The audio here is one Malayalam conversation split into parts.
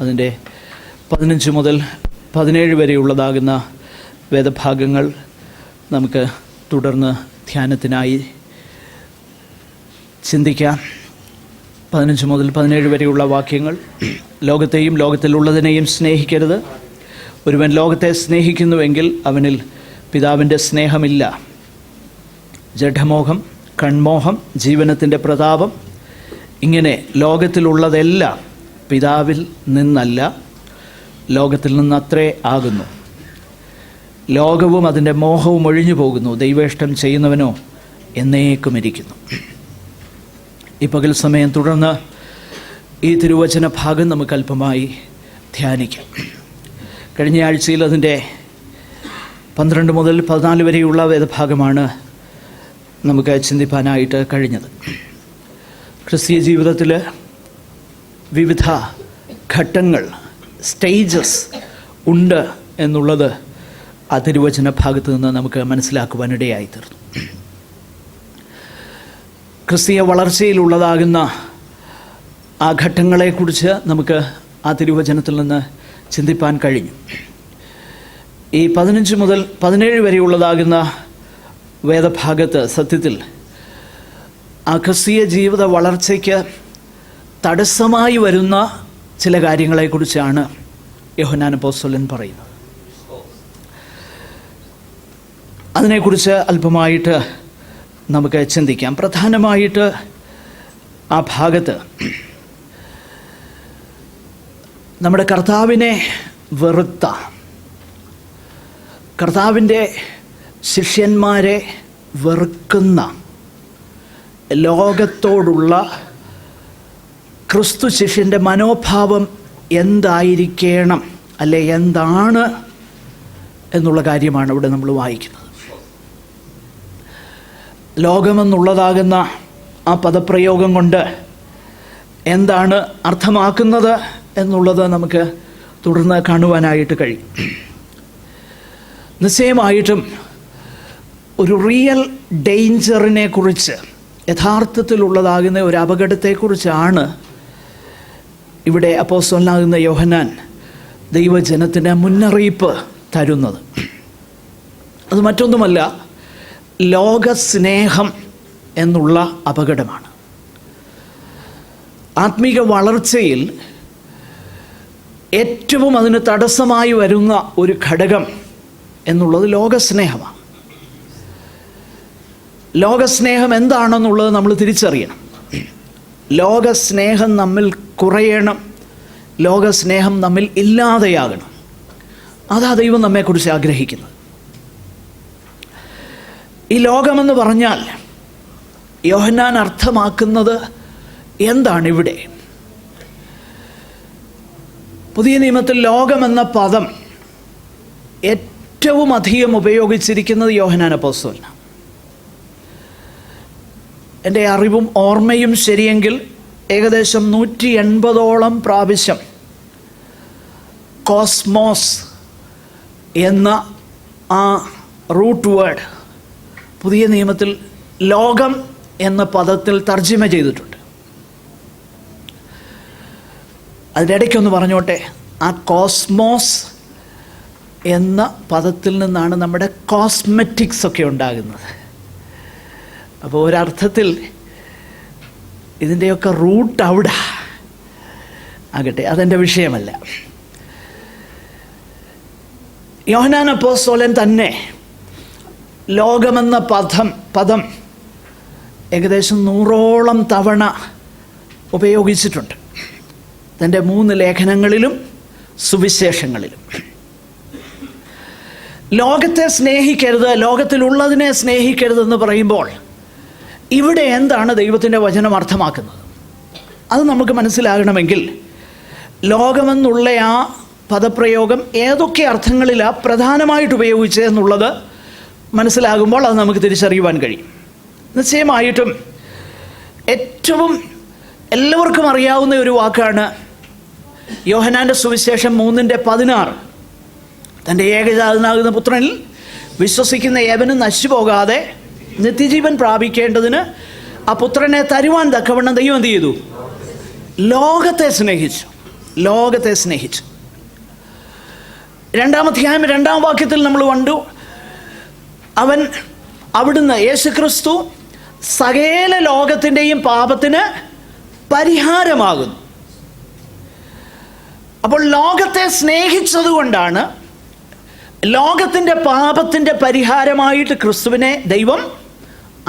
അതിൻ്റെ 15 മുതൽ 17 വരെയുള്ളതാകുന്ന വേദഭാഗങ്ങൾ നമുക്ക് തുടർന്ന് ധ്യാനത്തിനായി ചിന്തിക്കാം. 15 മുതൽ 17 വരെയുള്ള വാക്യങ്ങൾ. ലോകത്തെയും ലോകത്തിലുള്ളതിനെയും സ്നേഹിക്കരുത്. ഒരുവൻ ലോകത്തെ സ്നേഹിക്കുന്നുവെങ്കിൽ അവനിൽ പിതാവിൻ്റെ സ്നേഹമില്ല. ജഡമോഹം, കൺമോഹം, ജീവനത്തിൻ്റെ പ്രതാപം, ഇങ്ങനെ ലോകത്തിലുള്ളതെല്ലാം പിതാവിൽ നിന്നല്ല, ലോകത്തിൽ നിന്നത്രേ ആകുന്നു. ലോകവും അതിൻ്റെ മോഹവും ഒഴിഞ്ഞു പോകുന്നു, ദൈവേഷ്ടം ചെയ്യുന്നവനോ എന്നേക്കും ഇരിക്കുന്നു. ഈ പകൽ സമയം തുടർന്ന് ഈ തിരുവചന ഭാഗം നമുക്ക് അല്പമായി ധ്യാനിക്കാം. കഴിഞ്ഞ ആഴ്ചയിൽ അതിൻ്റെ 12 മുതൽ 14 വരെയുള്ള വേദഭാഗമാണ് നമുക്ക് ചിന്തിപ്പാനായിട്ട് കഴിഞ്ഞത്. ക്രിസ്തീയ ജീവിതത്തിൽ വിവിധ ഘട്ടങ്ങൾ, സ്റ്റേജസ് ഉണ്ട് എന്നുള്ളത് ആ തിരുവചന ഭാഗത്ത് നിന്ന് നമുക്ക് മനസ്സിലാക്കുവാനിടയായി തീർന്നു. ക്രിസ്തീയ വളർച്ചയിലുള്ളതാകുന്ന ആ ഘട്ടങ്ങളെക്കുറിച്ച് നമുക്ക് ആ തിരുവചനത്തിൽ നിന്ന് ചിന്തിപ്പാൻ കഴിഞ്ഞു. ഈ 15 മുതൽ 17 വരെയുള്ളതാകുന്ന വേദഭാഗത്ത് സത്യത്തിൽ ആ ക്രിസ്തീയ ജീവിത വളർച്ചയ്ക്ക് തടസ്സമായി വരുന്ന ചില കാര്യങ്ങളെക്കുറിച്ചാണ് യോഹന്നാൻ അപ്പോസ്തലൻ പറയുന്നത്. അതിനെക്കുറിച്ച് അല്പമായിട്ട് നമുക്ക് ചിന്തിക്കാം. പ്രധാനമായിട്ട് ആ ഭാഗത്ത് നമ്മുടെ കർത്താവിനെ വെറുത്ത, കർത്താവിൻ്റെ ശിഷ്യന്മാരെ വെറുക്കുന്ന, ലോകത്തോടുള്ള ക്രിസ്തു ശിഷ്യൻ്റെ മനോഭാവം എന്തായിരിക്കണം, അല്ലെ എന്താണ് എന്നുള്ള കാര്യമാണ് ഇവിടെ നമ്മൾ വായിക്കുന്നത്. ലോകമെന്നുള്ളതാകുന്ന ആ പദപ്രയോഗം കൊണ്ട് എന്താണ് അർത്ഥമാക്കുന്നത് എന്നുള്ളത് നമുക്ക് തുടർന്ന് കാണുവാനായിട്ട് കഴിയും. നിശ്ചയമായിട്ടും ഒരു റിയൽ ഡേഞ്ചറിനെ കുറിച്ച്, യഥാർത്ഥത്തിലുള്ളതാകുന്ന ഒരു അപകടത്തെക്കുറിച്ചാണ് ഇവിടെ അപ്പോസ്തലനാകുന്ന യോഹന്നാൻ ദൈവജനത്തിന് മുന്നറിയിപ്പ് തരുന്നത്. അത് മറ്റൊന്നുമല്ല, ലോകസ്നേഹം എന്നുള്ള അപകടമാണ്. ആത്മീക വളർച്ചയിൽ ഏറ്റവും അതിന് തടസ്സമായി വരുന്ന ഒരു ഘടകം എന്നുള്ളത് ലോകസ്നേഹമാണ്. ലോകസ്നേഹം എന്താണെന്നുള്ളത് നമ്മൾ തിരിച്ചറിയണം. ലോകസ്നേഹം നമ്മിൽ കുറയണം, ലോകസ്നേഹം നമ്മിൽ ഇല്ലാതെയാകണം. അതാ ദൈവം നമ്മെക്കുറിച്ച് ആഗ്രഹിക്കുന്നത്. ഈ ലോകമെന്ന് പറഞ്ഞാൽ യോഹന്നാൻ അർത്ഥമാക്കുന്നത് എന്താണ് ഇവിടെ? പുതിയ നിയമത്തിൽ ലോകമെന്ന പദം ഏറ്റവും അധികം ഉപയോഗിച്ചിരിക്കുന്നത് യോഹന്നാൻ അപ്പോസ്തലനാണ്. എൻ്റെ അറിവും ഓർമ്മയും ശരിയെങ്കിൽ ഏകദേശം 180ഓളം പ്രാവശ്യം കോസ്മോസ് എന്ന ആ റൂട്ട് വേർഡ് പുതിയ നിയമത്തിൽ ലോകം എന്ന പദത്തിൽ തർജ്ജിമ ചെയ്തിട്ടുണ്ട്. അതിനിടയ്ക്കൊന്ന് പറഞ്ഞോട്ടെ, ആ കോസ്മോസ് എന്ന പദത്തിൽ നിന്നാണ് നമ്മുടെ കോസ്മെറ്റിക്സ് ഒക്കെ ഉണ്ടാകുന്നത്. അപ്പോൾ ഒരർത്ഥത്തിൽ ഇതിൻ്റെയൊക്കെ റൂട്ട് അവിടെ ആകട്ടെ, അതെൻ്റെ വിഷയമല്ല. യോഹന്നാൻ അപ്പോസ്തലൻ തന്നെ ലോകമെന്ന പദം ഏകദേശം 100ഓളം തവണ ഉപയോഗിച്ചിട്ടുണ്ട് തൻ്റെ 3 ലേഖനങ്ങളിലും സുവിശേഷങ്ങളിലും. ലോകത്തെ സ്നേഹിക്കരുത്, ലോകത്തിലുള്ളതിനെ സ്നേഹിക്കരുതെന്ന് പറയുമ്പോൾ ഇവിടെ എന്താണ് ദൈവത്തിൻ്റെ വചനം അർത്ഥമാക്കുന്നത്? അത് നമുക്ക് മനസ്സിലാകണമെങ്കിൽ ലോകമെന്നുള്ള ആ പദപ്രയോഗം ഏതൊക്കെ അർത്ഥങ്ങളിലാണ് പ്രധാനമായിട്ട് ഉപയോഗിച്ചത് എന്നുള്ളത് മനസ്സിലാകുമ്പോൾ അത് നമുക്ക് തിരിച്ചറിയുവാൻ കഴിയും. നിശ്ചയമായിട്ടും ഏറ്റവും എല്ലാവർക്കും അറിയാവുന്ന ഒരു വാക്കാണ് യോഹന്നാൻ്റെ സുവിശേഷം 3:16. തൻ്റെ ഏകജാതനാകുന്ന പുത്രനിൽ വിശ്വസിക്കുന്ന ഏവനും നശിച്ചു പോകാതെ നിത്യജീവൻ പ്രാപിക്കേണ്ടതിന് ആ പുത്രനെ തരുവാൻ തക്കവണ്ണം ദൈവം എന്ത് ചെയ്തു? ലോകത്തെ സ്നേഹിച്ചു. ലോകത്തെ സ്നേഹിച്ചു. 2-ാം അധ്യായം 2-ാം വാക്യത്തിൽ നമ്മൾ കണ്ടു, അവിടുന്ന് യേശുക്രിസ്തു സകല ലോകത്തിൻ്റെയും പാപത്തിന് പരിഹാരമാകുന്നു. അപ്പോൾ ലോകത്തെ സ്നേഹിച്ചതുകൊണ്ടാണ് ലോകത്തിൻ്റെ പാപത്തിൻ്റെ പരിഹാരമായിട്ട് ക്രിസ്തുവിനെ ദൈവം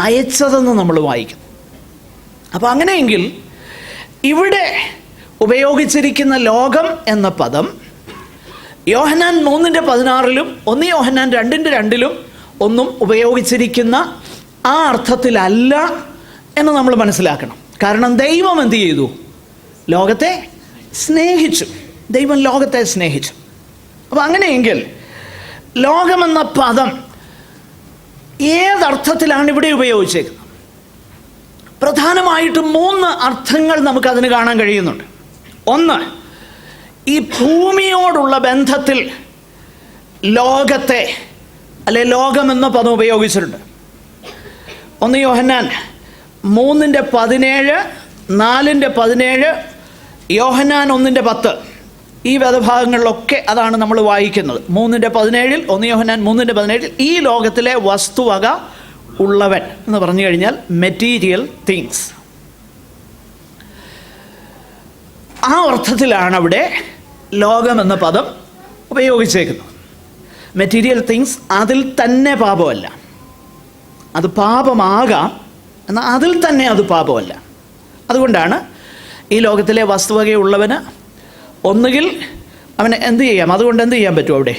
അയച്ചതെന്ന് നമ്മൾ വായിക്കുന്നു. അപ്പോൾ അങ്ങനെയെങ്കിൽ ഇവിടെ ഉപയോഗിച്ചിരിക്കുന്ന ലോകം എന്ന പദം യോഹന്നാൻ 3:16 1 യോഹന്നാൻ 2:2 ഒന്നും ഉപയോഗിച്ചിരിക്കുന്ന ആ അർത്ഥത്തിലല്ല എന്ന് നമ്മൾ മനസ്സിലാക്കണം. കാരണം ദൈവം എന്ത് ചെയ്തു? ലോകത്തെ സ്നേഹിച്ചു. ദൈവം ലോകത്തെ സ്നേഹിച്ചു. അപ്പോൾ അങ്ങനെയെങ്കിൽ ലോകമെന്ന പദം ഏതർത്ഥത്തിലാണ് ഇവിടെ ഉപയോഗിച്ചേക്കുന്നത്? പ്രധാനമായിട്ടും 3 അർത്ഥങ്ങൾ നമുക്കതിന് കാണാൻ കഴിയുന്നുണ്ട്. ഒന്ന്, ഈ ഭൂമിയോടുള്ള ബന്ധത്തിൽ ലോകത്തെ ലോകമെന്ന പദം ഉപയോഗിച്ചിട്ടുണ്ട്. 1 യോഹന്നാൻ 3:17, 4:17, യോഹന്നാൻ 1:10 ഈ വേദഭാഗങ്ങളിലൊക്കെ അതാണ് നമ്മൾ വായിക്കുന്നത്. 3:17, 1 യോഹന്നാൻ 3:17 ഈ ലോകത്തിലെ വസ്തുവക ഉള്ളവൻ എന്ന് പറഞ്ഞു കഴിഞ്ഞാൽ മെറ്റീരിയൽ തിങ്സ്. ആ അർത്ഥത്തിലാണ് അവിടെ ലോകമെന്ന പദം ഉപയോഗിച്ചേക്കുന്നത്. മെറ്റീരിയൽ തിങ്സ്, അതിൽ തന്നെ പാപമല്ല. അത് പാപമാകാം, എന്നാൽ അതിൽ തന്നെ അത് പാപമല്ല. അതുകൊണ്ടാണ് ഈ ലോകത്തിലെ വസ്തുവകയുള്ളവന് ഒന്നുകിൽ അവന് എന്ത് ചെയ്യാം, അതുകൊണ്ട് എന്ത് ചെയ്യാൻ പറ്റും? അവിടെ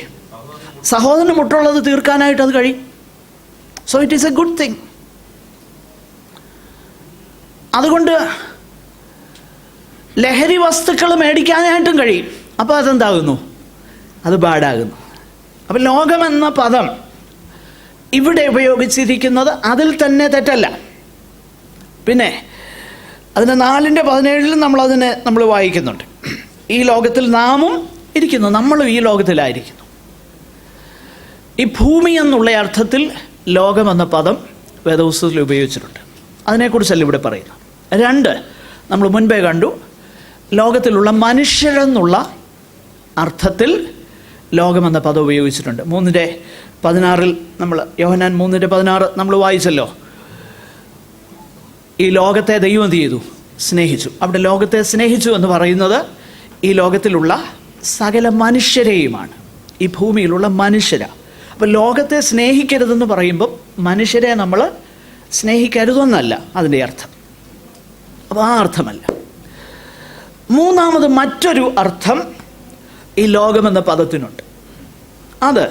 സഹോദരന് മുട്ടുള്ളത് തീർക്കാനായിട്ട് അത് കഴിയും. So it is A good thing. അതുകൊണ്ട് ലഹരി വസ്തുക്കൾ മേടിക്കാനായിട്ടും കഴിയും. അപ്പോൾ അതെന്താകുന്നു? അത് ബാഡാകുന്നു. അപ്പം ലോകമെന്ന പദം ഇവിടെ ഉപയോഗിച്ചിരിക്കുന്നത് അതിൽ തന്നെ തെറ്റല്ല. പിന്നെ അതിന് 4:17 നമ്മൾ വായിക്കുന്നുണ്ട്, ഈ ലോകത്തിൽ നാമും ഇരിക്കുന്നു, നമ്മളും ഈ ലോകത്തിലായിരിക്കുന്നു. ഈ ഭൂമി എന്നുള്ള അർത്ഥത്തിൽ ലോകമെന്ന പദം വേദപുസ്തകത്തിൽ ഉപയോഗിച്ചിട്ടുണ്ട്. അതിനെക്കുറിച്ചല്ല ഇവിടെ പറയുന്നത്. 2, നമ്മൾ മുൻപേ കണ്ടു, ലോകത്തിലുള്ള മനുഷ്യരെന്നുള്ള അർത്ഥത്തിൽ ലോകമെന്ന പദം ഉപയോഗിച്ചിട്ടുണ്ട്. 3:16 നമ്മൾ യോഹന്നാൻ 3:16 നമ്മൾ വായിച്ചല്ലോ. ഈ ലോകത്തെ ദൈവം എന്ത് ചെയ്തു? സ്നേഹിച്ചു. അവിടെ ലോകത്തെ സ്നേഹിച്ചു എന്ന് പറയുന്നത് ഈ ലോകത്തിലുള്ള സകല മനുഷ്യരെയുമാണ്, ഈ ഭൂമിയിലുള്ള മനുഷ്യരാണ്. അപ്പോൾ ലോകത്തെ സ്നേഹിക്കരുതെന്ന് പറയുമ്പം മനുഷ്യരെ നമ്മൾ സ്നേഹിക്കരുതെന്നല്ല അതിൻ്റെ അർത്ഥം. അപ്പോൾ ആ അർത്ഥമല്ല. 3ാമത് മറ്റൊരു അർത്ഥം ഈ ലോകമെന്ന പദത്തിനുണ്ട്. അത്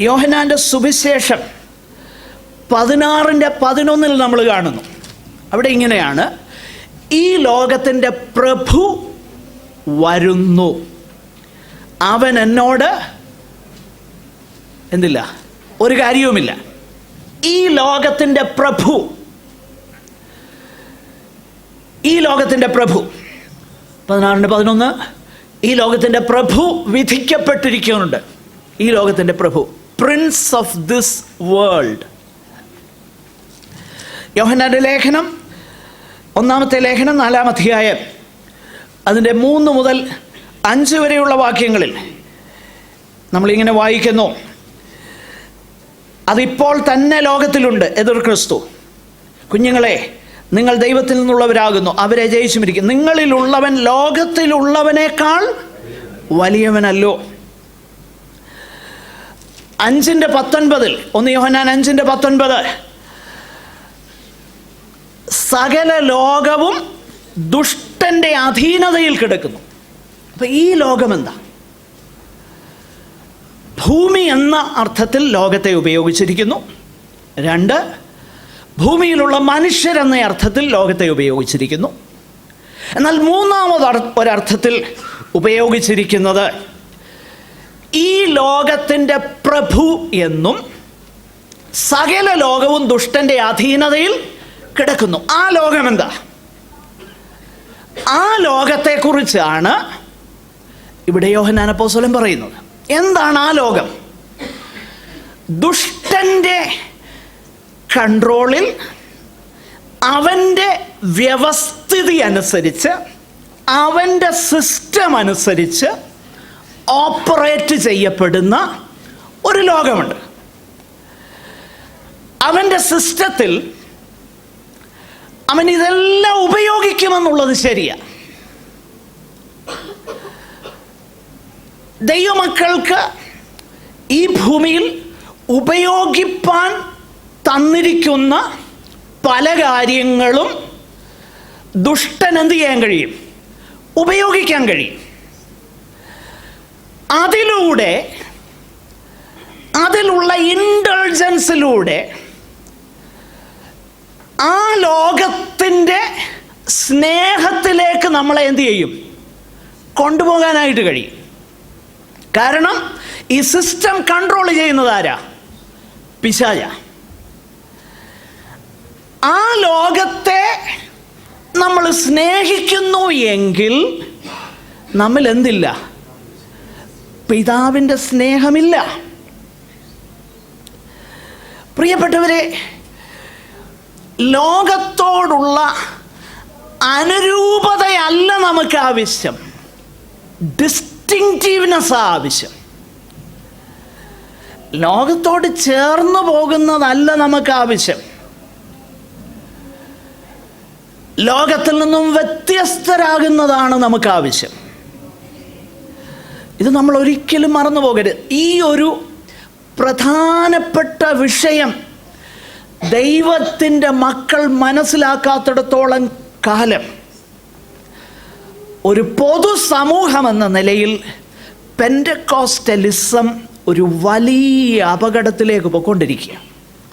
യോഹന്നാൻ്റെ സുവിശേഷം 16:11 നമ്മൾ കാണുന്നു. അവിടെ ഇങ്ങനെയാണ്, ഈ ലോകത്തിൻ്റെ പ്രഭു വരുന്നു, അവൻ എന്നോട് എന്തില്ല, ഒരു കാര്യവുമില്ല. ഈ ലോകത്തിൻ്റെ പ്രഭു, ഈ ലോകത്തിൻ്റെ പ്രഭു 16:11 ഈ ലോകത്തിൻ്റെ പ്രഭു വിധിക്കപ്പെട്ടിരിക്കുന്നുണ്ട്. ഈ ലോകത്തിൻ്റെ പ്രഭു, പ്രിൻസ് ഓഫ് ദിസ് വേൾഡ്. യോഹന്നാന്റെ ലേഖനം 1-ാമത്തെ ലേഖനം 4-ാം അധ്യായം അതിൻ്റെ 3 മുതൽ 5 വരെയുള്ള വാക്യങ്ങളിൽ നമ്മളിങ്ങനെ വായിക്കുന്നു, അതിപ്പോൾ തന്നെ ലോകത്തിലുണ്ട്, എതിർ ക്രിസ്തു. കുഞ്ഞുങ്ങളെ, നിങ്ങൾ ദൈവത്തിൽ നിന്നുള്ളവരാകുന്നു, അവരെ ജയിച്ചുമിരിക്കും. നിങ്ങളിലുള്ളവൻ ലോകത്തിലുള്ളവനേക്കാൾ വലിയവനല്ലോ. 5:19 1 യോഹന്നാൻ 5:19 സകല ലോകവും ദുഷ്ടന്റെ അധീനതയിൽ കിടക്കുന്നു. അപ്പം ഈ ലോകം എന്താ? ഭൂമി എന്ന അർത്ഥത്തിൽ ലോകത്തെ ഉപയോഗിച്ചിരിക്കുന്നു. 2, ഭൂമിയിലുള്ള മനുഷ്യരെന്ന അർത്ഥത്തിൽ ലോകത്തെ ഉപയോഗിച്ചിരിക്കുന്നു. എന്നാൽ 3ാമത് ഒരർത്ഥത്തിൽ ഉപയോഗിച്ചിരിക്കുന്നത് ഈ ലോകത്തിൻ്റെ പ്രഭു എന്നും സകല ലോകവും ദുഷ്ടന്റെ അധീനതയിൽ കിടക്കുന്നു. ആ ലോകം എന്താ? ആ ലോകത്തെക്കുറിച്ചാണ് ഇവിടെ യോഹന്നാൻ അപ്പോസ്തലൻ പറയുന്നത്. എന്താണ് ആ ലോകം? ദുഷ്ടന്റെ കൺട്രോളിൽ അവൻ്റെ വ്യവസ്ഥിതി അനുസരിച്ച് അവൻ്റെ സിസ്റ്റം അനുസരിച്ച് ഓപ്പറേറ്റ് ചെയ്യപ്പെടുന്ന ഒരു ലോകമുണ്ട്. അവൻ്റെ സിസ്റ്റത്തിൽ അവൻ ഇതെല്ലാം ഉപയോഗിക്കുമെന്നുള്ളത് ശരിയാണ്. ദൈവമക്കൾക്ക് ഈ ഭൂമിയിൽ ഉപയോഗിപ്പാൻ തന്നിരിക്കുന്ന പല കാര്യങ്ങളും ദുഷ്ടൻ എന്ത് ചെയ്യാൻ കഴിയും? ഉപയോഗിക്കാൻ കഴിയും. അതിലുള്ള ഇൻഡൾജൻസിലൂടെ ആ ലോകത്തിൻ്റെ സ്നേഹത്തിലേക്ക് നമ്മളെ എന്ത് ചെയ്യും? കൊണ്ടുപോകാനായിട്ട് കഴിയും. കാരണം ഈ സിസ്റ്റം കൺട്രോൾ ചെയ്യുന്നത് ആരാ? പിശാച. ആ ലോകത്തെ നമ്മൾ സ്നേഹിക്കുന്നു എങ്കിൽ നമ്മൾ എന്തില്ല? പിതാവിൻ്റെ സ്നേഹമില്ല. പ്രിയപ്പെട്ടവരെ, ലോകത്തോടുള്ള അനുരൂപതയല്ല നമുക്ക് ആവശ്യം, ഡിസ്റ്റിങ്റ്റീവ്നെസ് ആവശ്യം. ലോകത്തോട് ചേർന്ന് പോകുന്നതല്ല നമുക്ക് ആവശ്യം, ലോകത്തിൽ നിന്നും വ്യത്യസ്തരാകുന്നതാണ് നമുക്ക് ആവശ്യം. ഇത് നമ്മൾ ഒരിക്കലും മറന്നു പോകരുത്. ഈ ഒരു പ്രധാനപ്പെട്ട വിഷയം ദൈവത്തിൻ്റെ മക്കൾ മനസ്സിലാക്കാത്തിടത്തോളം കാലം ഒരു പൊതുസമൂഹമെന്ന നിലയിൽ പെൻറ്റക്കോസ്റ്റലിസം ഒരു വലിയ അപകടത്തിലേക്ക് പോയിക്കൊണ്ടിരിക്കുക.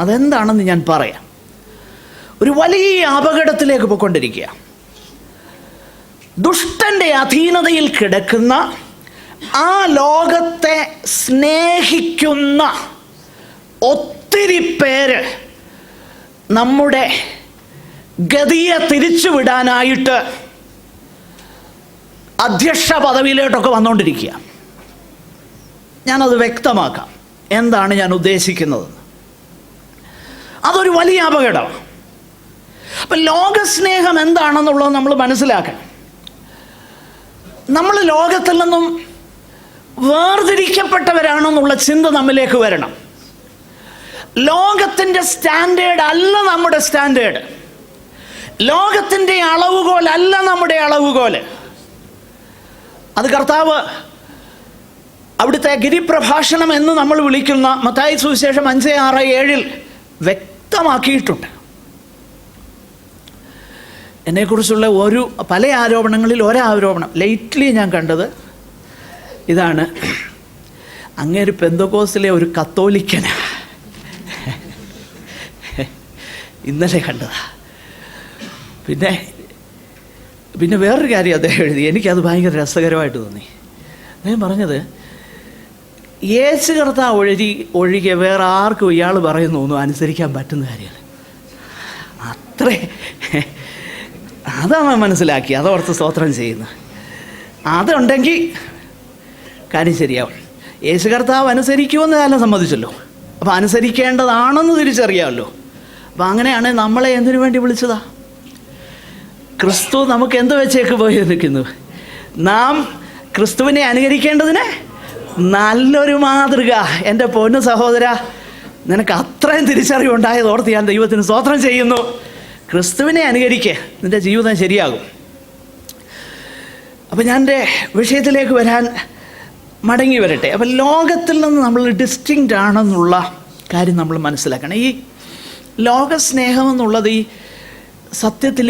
അതെന്താണെന്ന് ഞാൻ പറയാം. ഒരു വലിയ അപകടത്തിലേക്ക് പോയിക്കൊണ്ടിരിക്കുക. ദുഷ്ടൻ്റെ അധീനതയിൽ കിടക്കുന്ന ആ ലോകത്തെ സ്നേഹിക്കുന്ന ഒത്തിരി പേര് നമ്മുടെ ഗതിയെ തിരിച്ചുവിടാനായിട്ട് അധ്യക്ഷ പദവിയിലോട്ടൊക്കെ വന്നുകൊണ്ടിരിക്കുക. ഞാനത് വ്യക്തമാക്കാം എന്താണ് ഞാൻ ഉദ്ദേശിക്കുന്നത്. അതൊരു വലിയ അപകടമാണ്. അപ്പം ലോകസ്നേഹം എന്താണെന്നുള്ളത് നമ്മൾ മനസ്സിലാക്കണം. നമ്മൾ ലോകത്തിൽ നിന്നും വേർതിരിക്കപ്പെട്ടവരാണെന്നുള്ള ചിന്ത നമ്മിലേക്ക് വരണം. ലോകത്തിൻ്റെ സ്റ്റാൻഡേർഡ് അല്ല നമ്മുടെ സ്റ്റാൻഡേർഡ്. ലോകത്തിൻ്റെ അളവുകോലല്ല നമ്മുടെ അളവുകോല്. അത് കർത്താവ് അവിടുത്തെ ഗിരിപ്രഭാഷണം എന്ന് നമ്മൾ വിളിക്കുന്ന മത്തായി സുവിശേഷം 5:6-7 വ്യക്തമാക്കിയിട്ടുണ്ട്. എന്നെക്കുറിച്ചുള്ള പല ആരോപണങ്ങളിൽ ഒരാരോപണം ലേറ്റ്ലി ഞാൻ കണ്ടത് ഇതാണ്: അങ്ങേര് പെന്തക്കോസ്തിലെ ഒരു കത്തോലിക്കനാ. ഇന്നലെ കണ്ടതാ. പിന്നെ വേറൊരു കാര്യം അദ്ദേഹം എഴുതി, എനിക്കത് ഭയങ്കര രസകരമായിട്ട് തോന്നി. അദ്ദേഹം പറഞ്ഞത്, യേശു കർത്താവ് ഒഴികെ വേറെ ആർക്കും ഇയാൾ പറയുന്നൊന്നും അനുസരിക്കാൻ പറ്റുന്ന കാര്യമാണ്. അതാണ് മനസ്സിലാക്കി, അതോർത്ത് സ്തോത്രം ചെയ്യുന്നത്. അതുണ്ടെങ്കിൽ കാര്യം ശരിയാവും. യേശു കർത്താവ് അനുസരിക്കുമെന്ന് കാലം സമ്മതിച്ചല്ലോ. അപ്പോൾ അനുസരിക്കേണ്ടതാണെന്ന് തിരിച്ചറിയാമല്ലോ. അപ്പം അങ്ങനെയാണെങ്കിൽ നമ്മളെ എന്തിനു വേണ്ടി വിളിച്ചതാ? ക്രിസ്തു നമുക്ക് എന്ത് വെച്ചേക്ക് പോയി നിൽക്കുന്നു? നാം ക്രിസ്തുവിനെ അനുകരിക്കേണ്ടതിന് നല്ലൊരു മാതൃക. എൻ്റെ പൊന്നു സഹോദര, നിനക്ക് അത്രയും തിരിച്ചറിവുണ്ടായതോർത്ത് ഞാൻ ദൈവത്തിന് സ്തോത്രം ചെയ്യുന്നു. ക്രിസ്തുവിനെ അനുകരിക്കുക, നിൻ്റെ ജീവിതം ശരിയാകും. അപ്പം ഞാൻ എൻ്റെ വിഷയത്തിലേക്ക് മടങ്ങി വരട്ടെ. അപ്പം ലോകത്തിൽ നിന്ന് നമ്മൾ ഡിസ്റ്റിങ്ക്റ്റ് ആണെന്നുള്ള കാര്യം നമ്മൾ മനസ്സിലാക്കണം. ഈ ലോകസ്നേഹം എന്നുള്ളത് ഈ സത്യത്തിൽ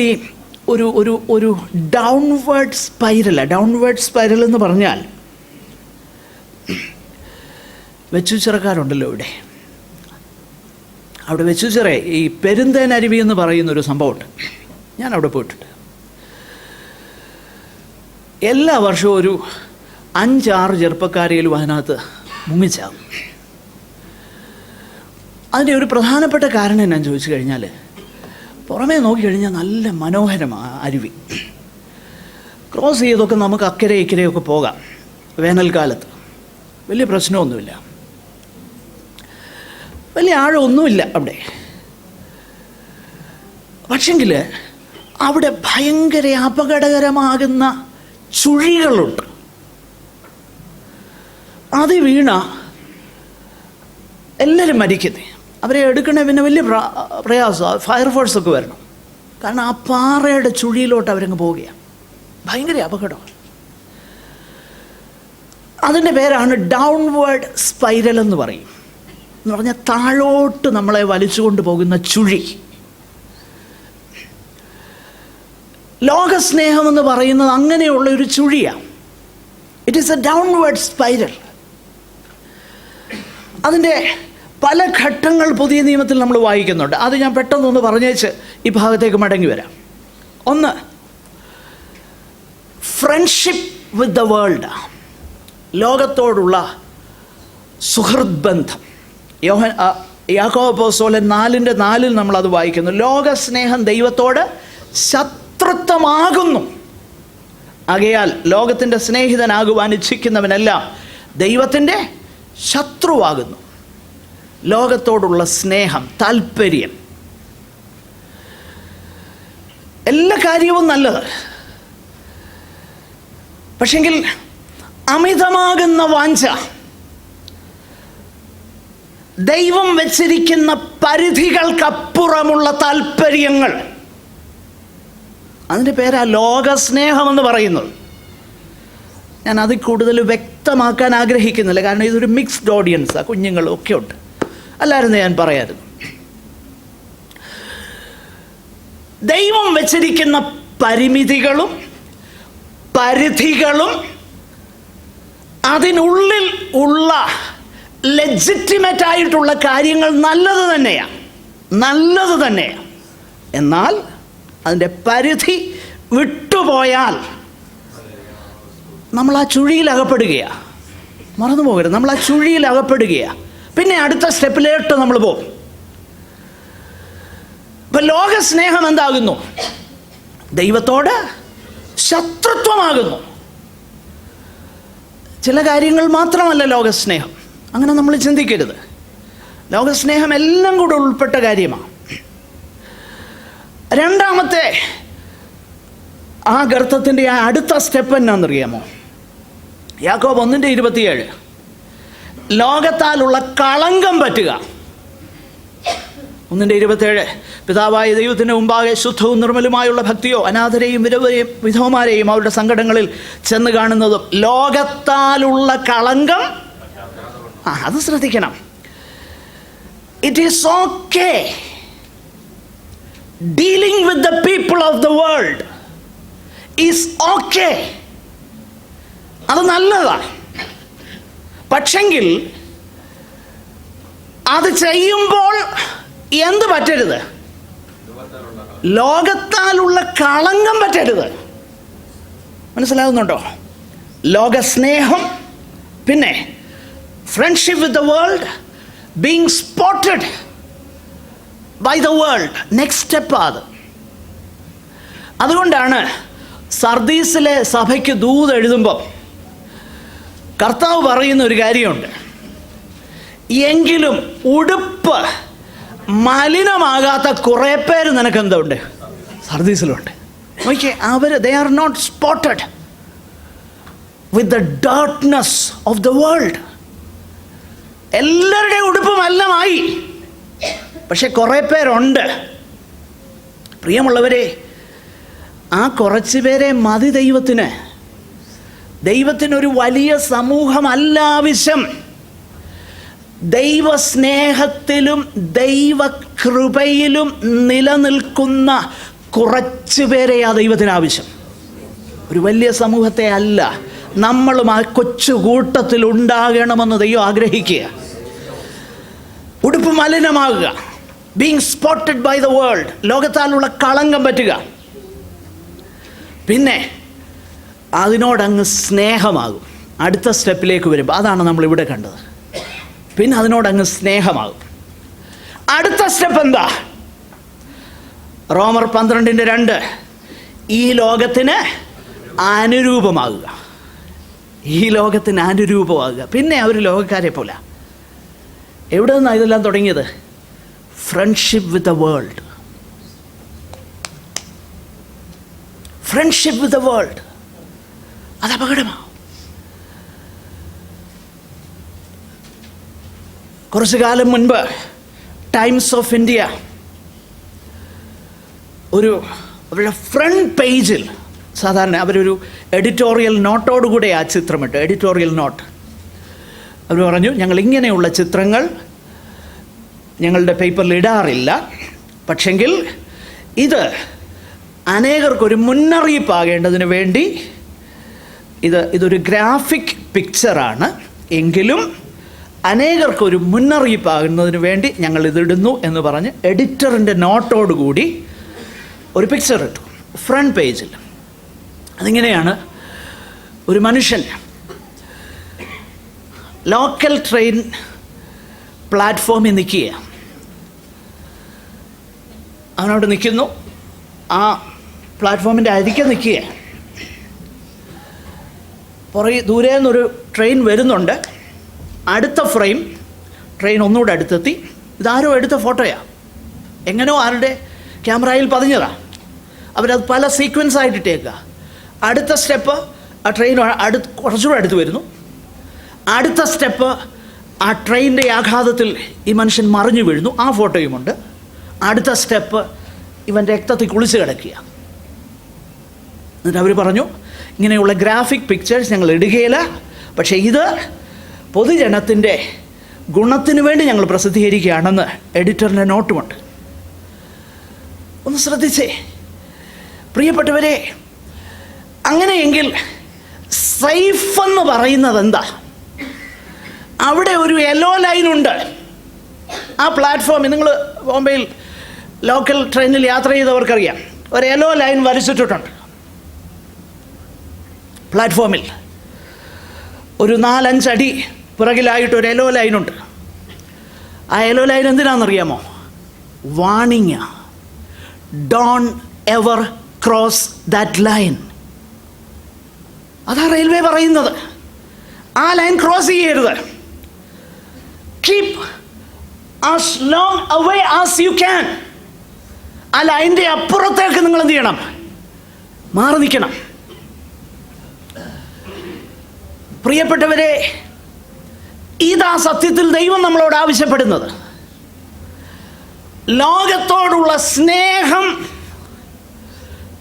ഒരു ഡൗൺവേർഡ് സ്പൈറലാണ്. ഡൗൺവേർഡ് സ്പൈറൽ എന്ന് പറഞ്ഞാൽ, വെച്ചുച്ചിറക്കാരുണ്ടല്ലോ അവിടെ വെച്ചുച്ചിറ ഈ പെരുന്തേനരുവി എന്ന് പറയുന്നൊരു സംഭവമുണ്ട്. ഞാൻ അവിടെ പോയിട്ടുണ്ട്. എല്ലാ വർഷവും ഒരു 5-6 ചെറുപ്പക്കാരെങ്കിലും അതിനകത്ത് മുങ്ങിച്ചാകും. അതിൻ്റെ ഒരു പ്രധാനപ്പെട്ട കാരണം എന്നാന്ന് ചോദിച്ചു കഴിഞ്ഞാൽ, പുറമേ നോക്കിക്കഴിഞ്ഞാൽ നല്ല മനോഹരമാണ് അരുവി. ക്രോസ് ചെയ്തൊക്കെ നമുക്ക് അക്കരെ ഇക്കരെയൊക്കെ പോകാം. വേനൽക്കാലത്ത് വലിയ പ്രശ്നമൊന്നുമില്ല, വലിയ ആഴമൊന്നുമില്ല അവിടെ. പക്ഷെങ്കിൽ അവിടെ ഭയങ്കര അപകടകരമാകുന്ന ചുഴികളുണ്ട്. അത് വീണ എല്ലാവരും മരിക്കുന്നേ. അവരെ എടുക്കണേ പിന്നെ വലിയ പ്രയാസമാണ്. ഫയർഫോഴ്സൊക്കെ വരണം. കാരണം ആ പാറയുടെ ചുഴിയിലോട്ട് അവരങ്ങ് പോവുകയാണ്. ഭയങ്കര അപകടമാണ്. അതിൻ്റെ പേരാണ് ഡൗൺവേർഡ് സ്പൈരൽ എന്ന് പറയും. എന്ന് പറഞ്ഞാൽ താഴോട്ട് നമ്മളെ വലിച്ചുകൊണ്ട് പോകുന്ന ചുഴി. ലോകസ്നേഹം എന്ന് പറയുന്നത് അങ്ങനെയുള്ള ഒരു ചുഴിയാണ്. It is a downward spiral. അതിൻ്റെ പല ഘട്ടങ്ങൾ പുതിയ നിയമത്തിൽ നമ്മൾ വായിക്കുന്നുണ്ട്. അത് ഞാൻ പെട്ടെന്നൊന്ന് പറഞ്ഞേച്ച് ഈ ഭാഗത്തേക്ക് മടങ്ങി വരാം. ഒന്ന്, ഫ്രണ്ട്ഷിപ്പ് വിത്ത് ദ വേൾഡ്, ലോകത്തോടുള്ള സുഹൃത് ബന്ധം. യാക്കോബ് അപ്പോസ്തലൻ 4:4 നമ്മളത് വായിക്കുന്നു. ലോകസ്നേഹം ദൈവത്തോട് ശത്രുത്വമാകുന്നു. ആകയാൽ ലോകത്തിൻ്റെ സ്നേഹിതനാകുവാൻ ഇച്ഛിക്കുന്നവനെല്ലാം ദൈവത്തിൻ്റെ ശത്രുവാകുന്നു. ലോകത്തോടുള്ള സ്നേഹം, താല്പര്യം, എല്ലാ കാര്യവും നല്ലത്. പക്ഷെങ്കിൽ അമിതമാകുന്ന വാഞ്ച, ദൈവം വെച്ചിരിക്കുന്ന പരിധികൾക്കപ്പുറമുള്ള താല്പര്യങ്ങൾ, അതിൻ്റെ പേരാ ലോകസ്നേഹമെന്ന് പറയുന്നത്. ഞാൻ അതിൽ കൂടുതൽ വ്യക്തമാക്കാൻ ആഗ്രഹിക്കുന്നില്ല, കാരണം ഇതൊരു മിക്സ്ഡ് ഓഡിയൻസാണ്. കുഞ്ഞുങ്ങളും ഒക്കെ ഉണ്ട്. അല്ലായിരുന്നു ഞാൻ പറയായിരുന്നു. ദൈവം വെച്ചിരിക്കുന്ന പരിമിതികളും പരിധികളും അതിനുള്ളിൽ ഉള്ള ലെജിറ്റിമേറ്റ് ആയിട്ടുള്ള കാര്യങ്ങൾ നല്ലത് തന്നെയാണ്. എന്നാൽ അതിൻ്റെ പരിധി വിട്ടുപോയാൽ നമ്മൾ ആ ചുഴിയിൽ അകപ്പെടുകയാണ്. മറന്നു പോകരുത്, നമ്മൾ ആ ചുഴിയിൽ അകപ്പെടുകയാണ്. പിന്നെ അടുത്ത സ്റ്റെപ്പിലോട്ട് നമ്മൾ പോകും. ഇപ്പം ലോകസ്നേഹം എന്താകുന്നു? ദൈവത്തോട് ശത്രുത്വമാകുന്നു. ചില കാര്യങ്ങൾ മാത്രമല്ല ലോകസ്നേഹം. അങ്ങനെ നമ്മൾ ചിന്തിക്കരുത്. ലോകസ്നേഹം എല്ലാം കൂടെ ഉൾപ്പെട്ട കാര്യമാണ്. രണ്ടാമത്തെ ആ ഗർത്തത്തിൻ്റെ ആ അടുത്ത സ്റ്റെപ്പ് എന്നാണെന്നറിയാമോ? യാക്കോബ് 1:27, ലോകത്താലുള്ള കളങ്കം പറ്റുക. 1:27, പിതാവായ ദൈവത്തിന് മുമ്പാകെ ശുദ്ധവും നിർമ്മലുമായുള്ള ഭക്തിയോ അനാഥരെയും വിധവമാരെയും അവരുടെ സങ്കടങ്ങളിൽ ചെന്ന് കാണുന്നതും ലോകത്താലുള്ള കളങ്കം. അത് ശ്രദ്ധിക്കണം. It is okay dealing with the people of the world is okay. അത് നല്ലതാണ്. പക്ഷെങ്കിൽ അത് ചെയ്യുമ്പോൾ എന്ത് പറ്റരുത്? ലോകത്താലുള്ള കളങ്കം പറ്റരുത്. മനസ്സിലാകുന്നുണ്ടോ? ലോകസ്നേഹം, പിന്നെ friendship with the world, being spotted by the world. Next step അത്. അതുകൊണ്ടാണ് സർദീസിലെ സഭയ്ക്ക് ദൂത് എഴുതുമ്പോൾ കർത്താവ് പറയുന്ന ഒരു കാര്യമുണ്ട്. എങ്കിലും ഉടുപ്പ് മലിനമാകാത്ത കുറേ പേര് നിനക്കെന്തുണ്ട്? സർദീസിലുണ്ട്. Okay, they are not spotted with the dirtness of the world. എല്ലാവരുടെയും ഉടുപ്പ് മലിനമായി, പക്ഷെ കുറേ പേരുണ്ട്. പ്രിയമുള്ളവരെ, ആ കുറച്ച് പേരെ മതി ദൈവത്തിന്. ദൈവത്തിനൊരു വലിയ സമൂഹമല്ല ആവശ്യം. ദൈവസ്നേഹത്തിലും ദൈവകൃപയിലും നിലനിൽക്കുന്ന കുറച്ച് പേരെയാ ദൈവത്തിന് ആവശ്യം. ഒരു വലിയ സമൂഹത്തെ അല്ല. നമ്മളും ആ കൊച്ചു കൂട്ടത്തിൽ ഉണ്ടാകണമെന്ന് ദൈവം ആഗ്രഹിക്കുക. ഉടുപ്പ് മലിനമാകുക, being spotted by the world, ലോകത്താലുള്ള കളങ്കം പറ്റുക. പിന്നെ അതിനോടങ്ങ് സ്നേഹമാകും. അടുത്ത സ്റ്റെപ്പിലേക്ക് വരുമ്പോൾ അതാണ് നമ്മളിവിടെ കണ്ടത്. പിന്നെ അതിനോടങ്ങ് സ്നേഹമാകും. അടുത്ത സ്റ്റെപ്പ് എന്താ? റോമർ 12:2, ഈ ലോകത്തിന് അനുരൂപമാകുക. ഈ ലോകത്തിന് അനുരൂപമാകുക. പിന്നെ അവർ ലോകക്കാരെ പോലെ. എവിടെ നിന്നാണ് ഇതെല്ലാം തുടങ്ങിയത്? Friendship with the world. Friendship with the world. അത് അപകടമാണ്. കുറച്ചു കാലം മുൻപ് ടൈംസ് ഓഫ് ഇന്ത്യ അവരുടെ ഫ്രണ്ട് പേജിൽ സാധാരണ അവരൊരു എഡിറ്റോറിയൽ നോട്ടോടുകൂടെ ആ ചിത്രമിട്ട്, എഡിറ്റോറിയൽ നോട്ട്. അവർ പറഞ്ഞു, ഞങ്ങൾ ഇങ്ങനെയുള്ള ചിത്രങ്ങൾ ഞങ്ങളുടെ പേപ്പറിൽ ഇടാറില്ല, പക്ഷെങ്കിൽ ഇത് അനേകർക്കൊരു മുന്നറിയിപ്പാകേണ്ടതിന് വേണ്ടി ഇതൊരു ഗ്രാഫിക് പിക്ചറാണ്, എങ്കിലും അനേകർക്കൊരു മുന്നറിയിപ്പാകുന്നതിന് വേണ്ടി ഞങ്ങൾ ഇതിടുന്നു എന്ന് പറഞ്ഞ് എഡിറ്ററിൻ്റെ നോട്ടോടുകൂടി ഒരു പിക്ചർ ഇട്ടു ഫ്രണ്ട് പേജിൽ. അതിങ്ങനെയാണ്: ഒരു മനുഷ്യൻ ലോക്കൽ ട്രെയിൻ പ്ലാറ്റ്ഫോമിൽ നിൽക്കുക. അവനവിടെ നിൽക്കുന്നു, ആ പ്ലാറ്റ്ഫോമിൻ്റെ അരികെ നിൽക്കുക. ദൂരെ നിന്നൊരു ട്രെയിൻ വരുന്നുണ്ട്. അടുത്ത ഫ്രെയിം ട്രെയിൻ ഒന്നുകൂടെ അടുത്തെത്തി. ഇതാരോ എടുത്ത ഫോട്ടോയാണ്, എങ്ങനെയോ ആരുടെ ക്യാമറയിൽ പതിഞ്ഞതാണ്. അവരത് പല സീക്വൻസ് ആയിട്ട് ഇട്ടേക്കുക. അടുത്ത സ്റ്റെപ്പ് ആ ട്രെയിൻ കുറച്ചുകൂടെ അടുത്ത് വരുന്നു. അടുത്ത സ്റ്റെപ്പ് ആ ട്രെയിനിൻ്റെ ആഘാതത്തിൽ ഈ മനുഷ്യൻ മറിഞ്ഞു വീഴുന്നു, ആ ഫോട്ടോയുമുണ്ട്. അടുത്ത സ്റ്റെപ്പ് ഇവൻ രക്തത്തിൽ കുളിച്ച് കിടക്കുക. എന്നിട്ട് അവർ പറഞ്ഞു, ഇങ്ങനെയുള്ള ഗ്രാഫിക് പിക്ചേഴ്സ് ഞങ്ങൾ ഇടുകയില്ല, പക്ഷേ ഇത് പൊതുജനത്തിൻ്റെ ഗുണത്തിന് വേണ്ടി ഞങ്ങൾ പ്രസിദ്ധീകരിക്കുകയാണെന്ന് എഡിറ്ററിൻ്റെ നോട്ടുമുണ്ട്. ഒന്ന് ശ്രദ്ധിച്ചേ പ്രിയപ്പെട്ടവരെ, അങ്ങനെയെങ്കിൽ സേഫ് എന്ന് പറയുന്നത് എന്താ? അവിടെ ഒരു യെല്ലോ ലൈനുണ്ട് ആ പ്ലാറ്റ്ഫോമിൽ. നിങ്ങൾ ബോംബെയിൽ ലോക്കൽ ട്രെയിനിൽ യാത്ര ചെയ്തവർക്കറിയാം, ഒരു യെല്ലോ ലൈൻ വരച്ചിട്ടിട്ടുണ്ട് പ്ലാറ്റ്ഫോമിൽ. ഒരു 4-5 അടി പിറകിലായിട്ട് ഒരു യെല്ലോ ലൈനുണ്ട്. ആ യെല്ലോ ലൈൻ എന്തിനാണെന്നറിയാമോ? Warning. Don't ever cross that line. അതാ റെയിൽവേ പറയുന്നത്. ആ ലൈൻ ക്രോസ് ചെയ്യരുത്. Keep as long away as you can. ആ ലൈൻ്റെ അപ്പുറത്തേക്ക് നിങ്ങൾ എന്ത് ചെയ്യണം? മാറി നിൽക്കണം. പ്രിയപ്പെട്ടവരെ, ഇതാ സത്യത്തിൽ ദൈവം നമ്മളോട് ആവശ്യപ്പെടുന്നത്. ലോകത്തോടുള്ള സ്നേഹം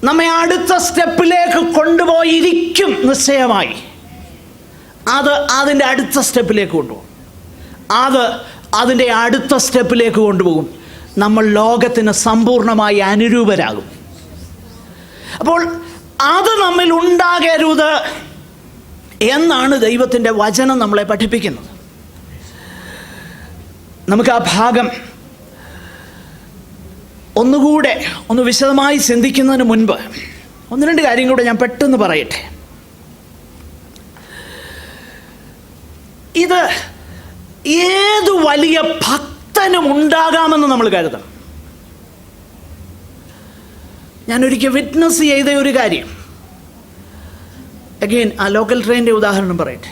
നമ്മെ അടുത്ത സ്റ്റെപ്പിലേക്ക് കൊണ്ടുപോയിരിക്കും നിശ്ചയമായി. അത് അതിൻ്റെ അടുത്ത സ്റ്റെപ്പിലേക്ക് കൊണ്ടുപോകും. അതിൻ്റെ അടുത്ത സ്റ്റെപ്പിലേക്ക് കൊണ്ടുപോകും. നമ്മൾ ലോകത്തിന് സമ്പൂർണ്ണമായി അനുരൂപരാകും. അപ്പോൾ അത് നമ്മിൽ ഉണ്ടാകരുത് എന്നാണ് ദൈവത്തിൻ്റെ വചനം നമ്മളെ പഠിപ്പിക്കുന്നത്. നമുക്ക് ആ ഭാഗം ഒന്നുകൂടെ ഒന്ന് വിശദമായി ചിന്തിക്കുന്നതിന് മുൻപ് 1-2 കാര്യം കൂടെ ഞാൻ പെട്ടെന്ന് പറയട്ടെ. ഇത് ഏതു വലിയ ഭക്തനും ഉണ്ടാകാമെന്ന് നമ്മൾ കരുതണം. ഞാനൊരിക്കൽ വിറ്റ്നസ് ചെയ്ത ഒരു കാര്യം, അഗെയിൻ ആ ലോക്കൽ ട്രെയിനിൻ്റെ ഉദാഹരണം പറയട്ടെ.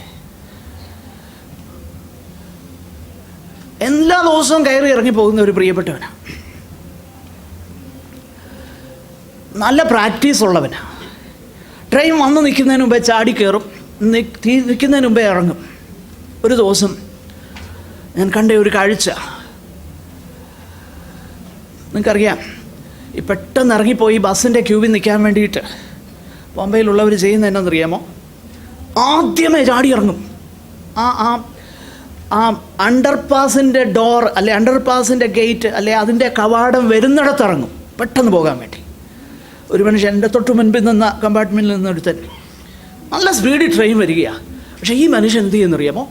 എല്ലാ ദിവസവും കയറി ഇറങ്ങി പോകുന്ന ഒരു പ്രിയപ്പെട്ടവനാണ്, നല്ല പ്രാക്ടീസ് ഉള്ളവനാണ്. ട്രെയിൻ വന്ന് നിൽക്കുന്നതിന് മുമ്പേ ചാടി കയറും, നിൽക്കുന്നതിന് മുമ്പേ ഇറങ്ങും. ഒരു ദിവസം ഞാൻ കണ്ട ഒരു കാഴ്ച നിങ്ങൾക്കറിയാം. ഈ പെട്ടെന്ന് ഇറങ്ങിപ്പോയി ബസ്സിൻ്റെ ക്യൂവിൽ നിൽക്കാൻ വേണ്ടിയിട്ട് ബോംബെയിലുള്ളവർ ചെയ്യുന്നത് എന്നാണെന്നറിയാമോ? ആദ്യമേ ചാടി ഇറങ്ങും. ആ അണ്ടർപാസിൻ്റെ ഡോർ അല്ലെ അണ്ടർപാസിൻ്റെ ഗേറ്റ് അല്ലെ അതിൻ്റെ കവാടം വരുന്നിടത്ത് ഇറങ്ങും പെട്ടെന്ന് പോകാൻ വേണ്ടി. ഒരു മനുഷ്യൻ എൻ്റെ തൊട്ട് മുൻപിൽ നിന്ന കമ്പാർട്ട്മെൻറ്റിൽ നിന്നെടുത്തൻ നല്ല സ്പീഡിൽ ട്രെയിൻ വരികയാണ്. പക്ഷേ ഈ മനുഷ്യൻ എന്ത് ചെയ്യുന്നറിയാമോ?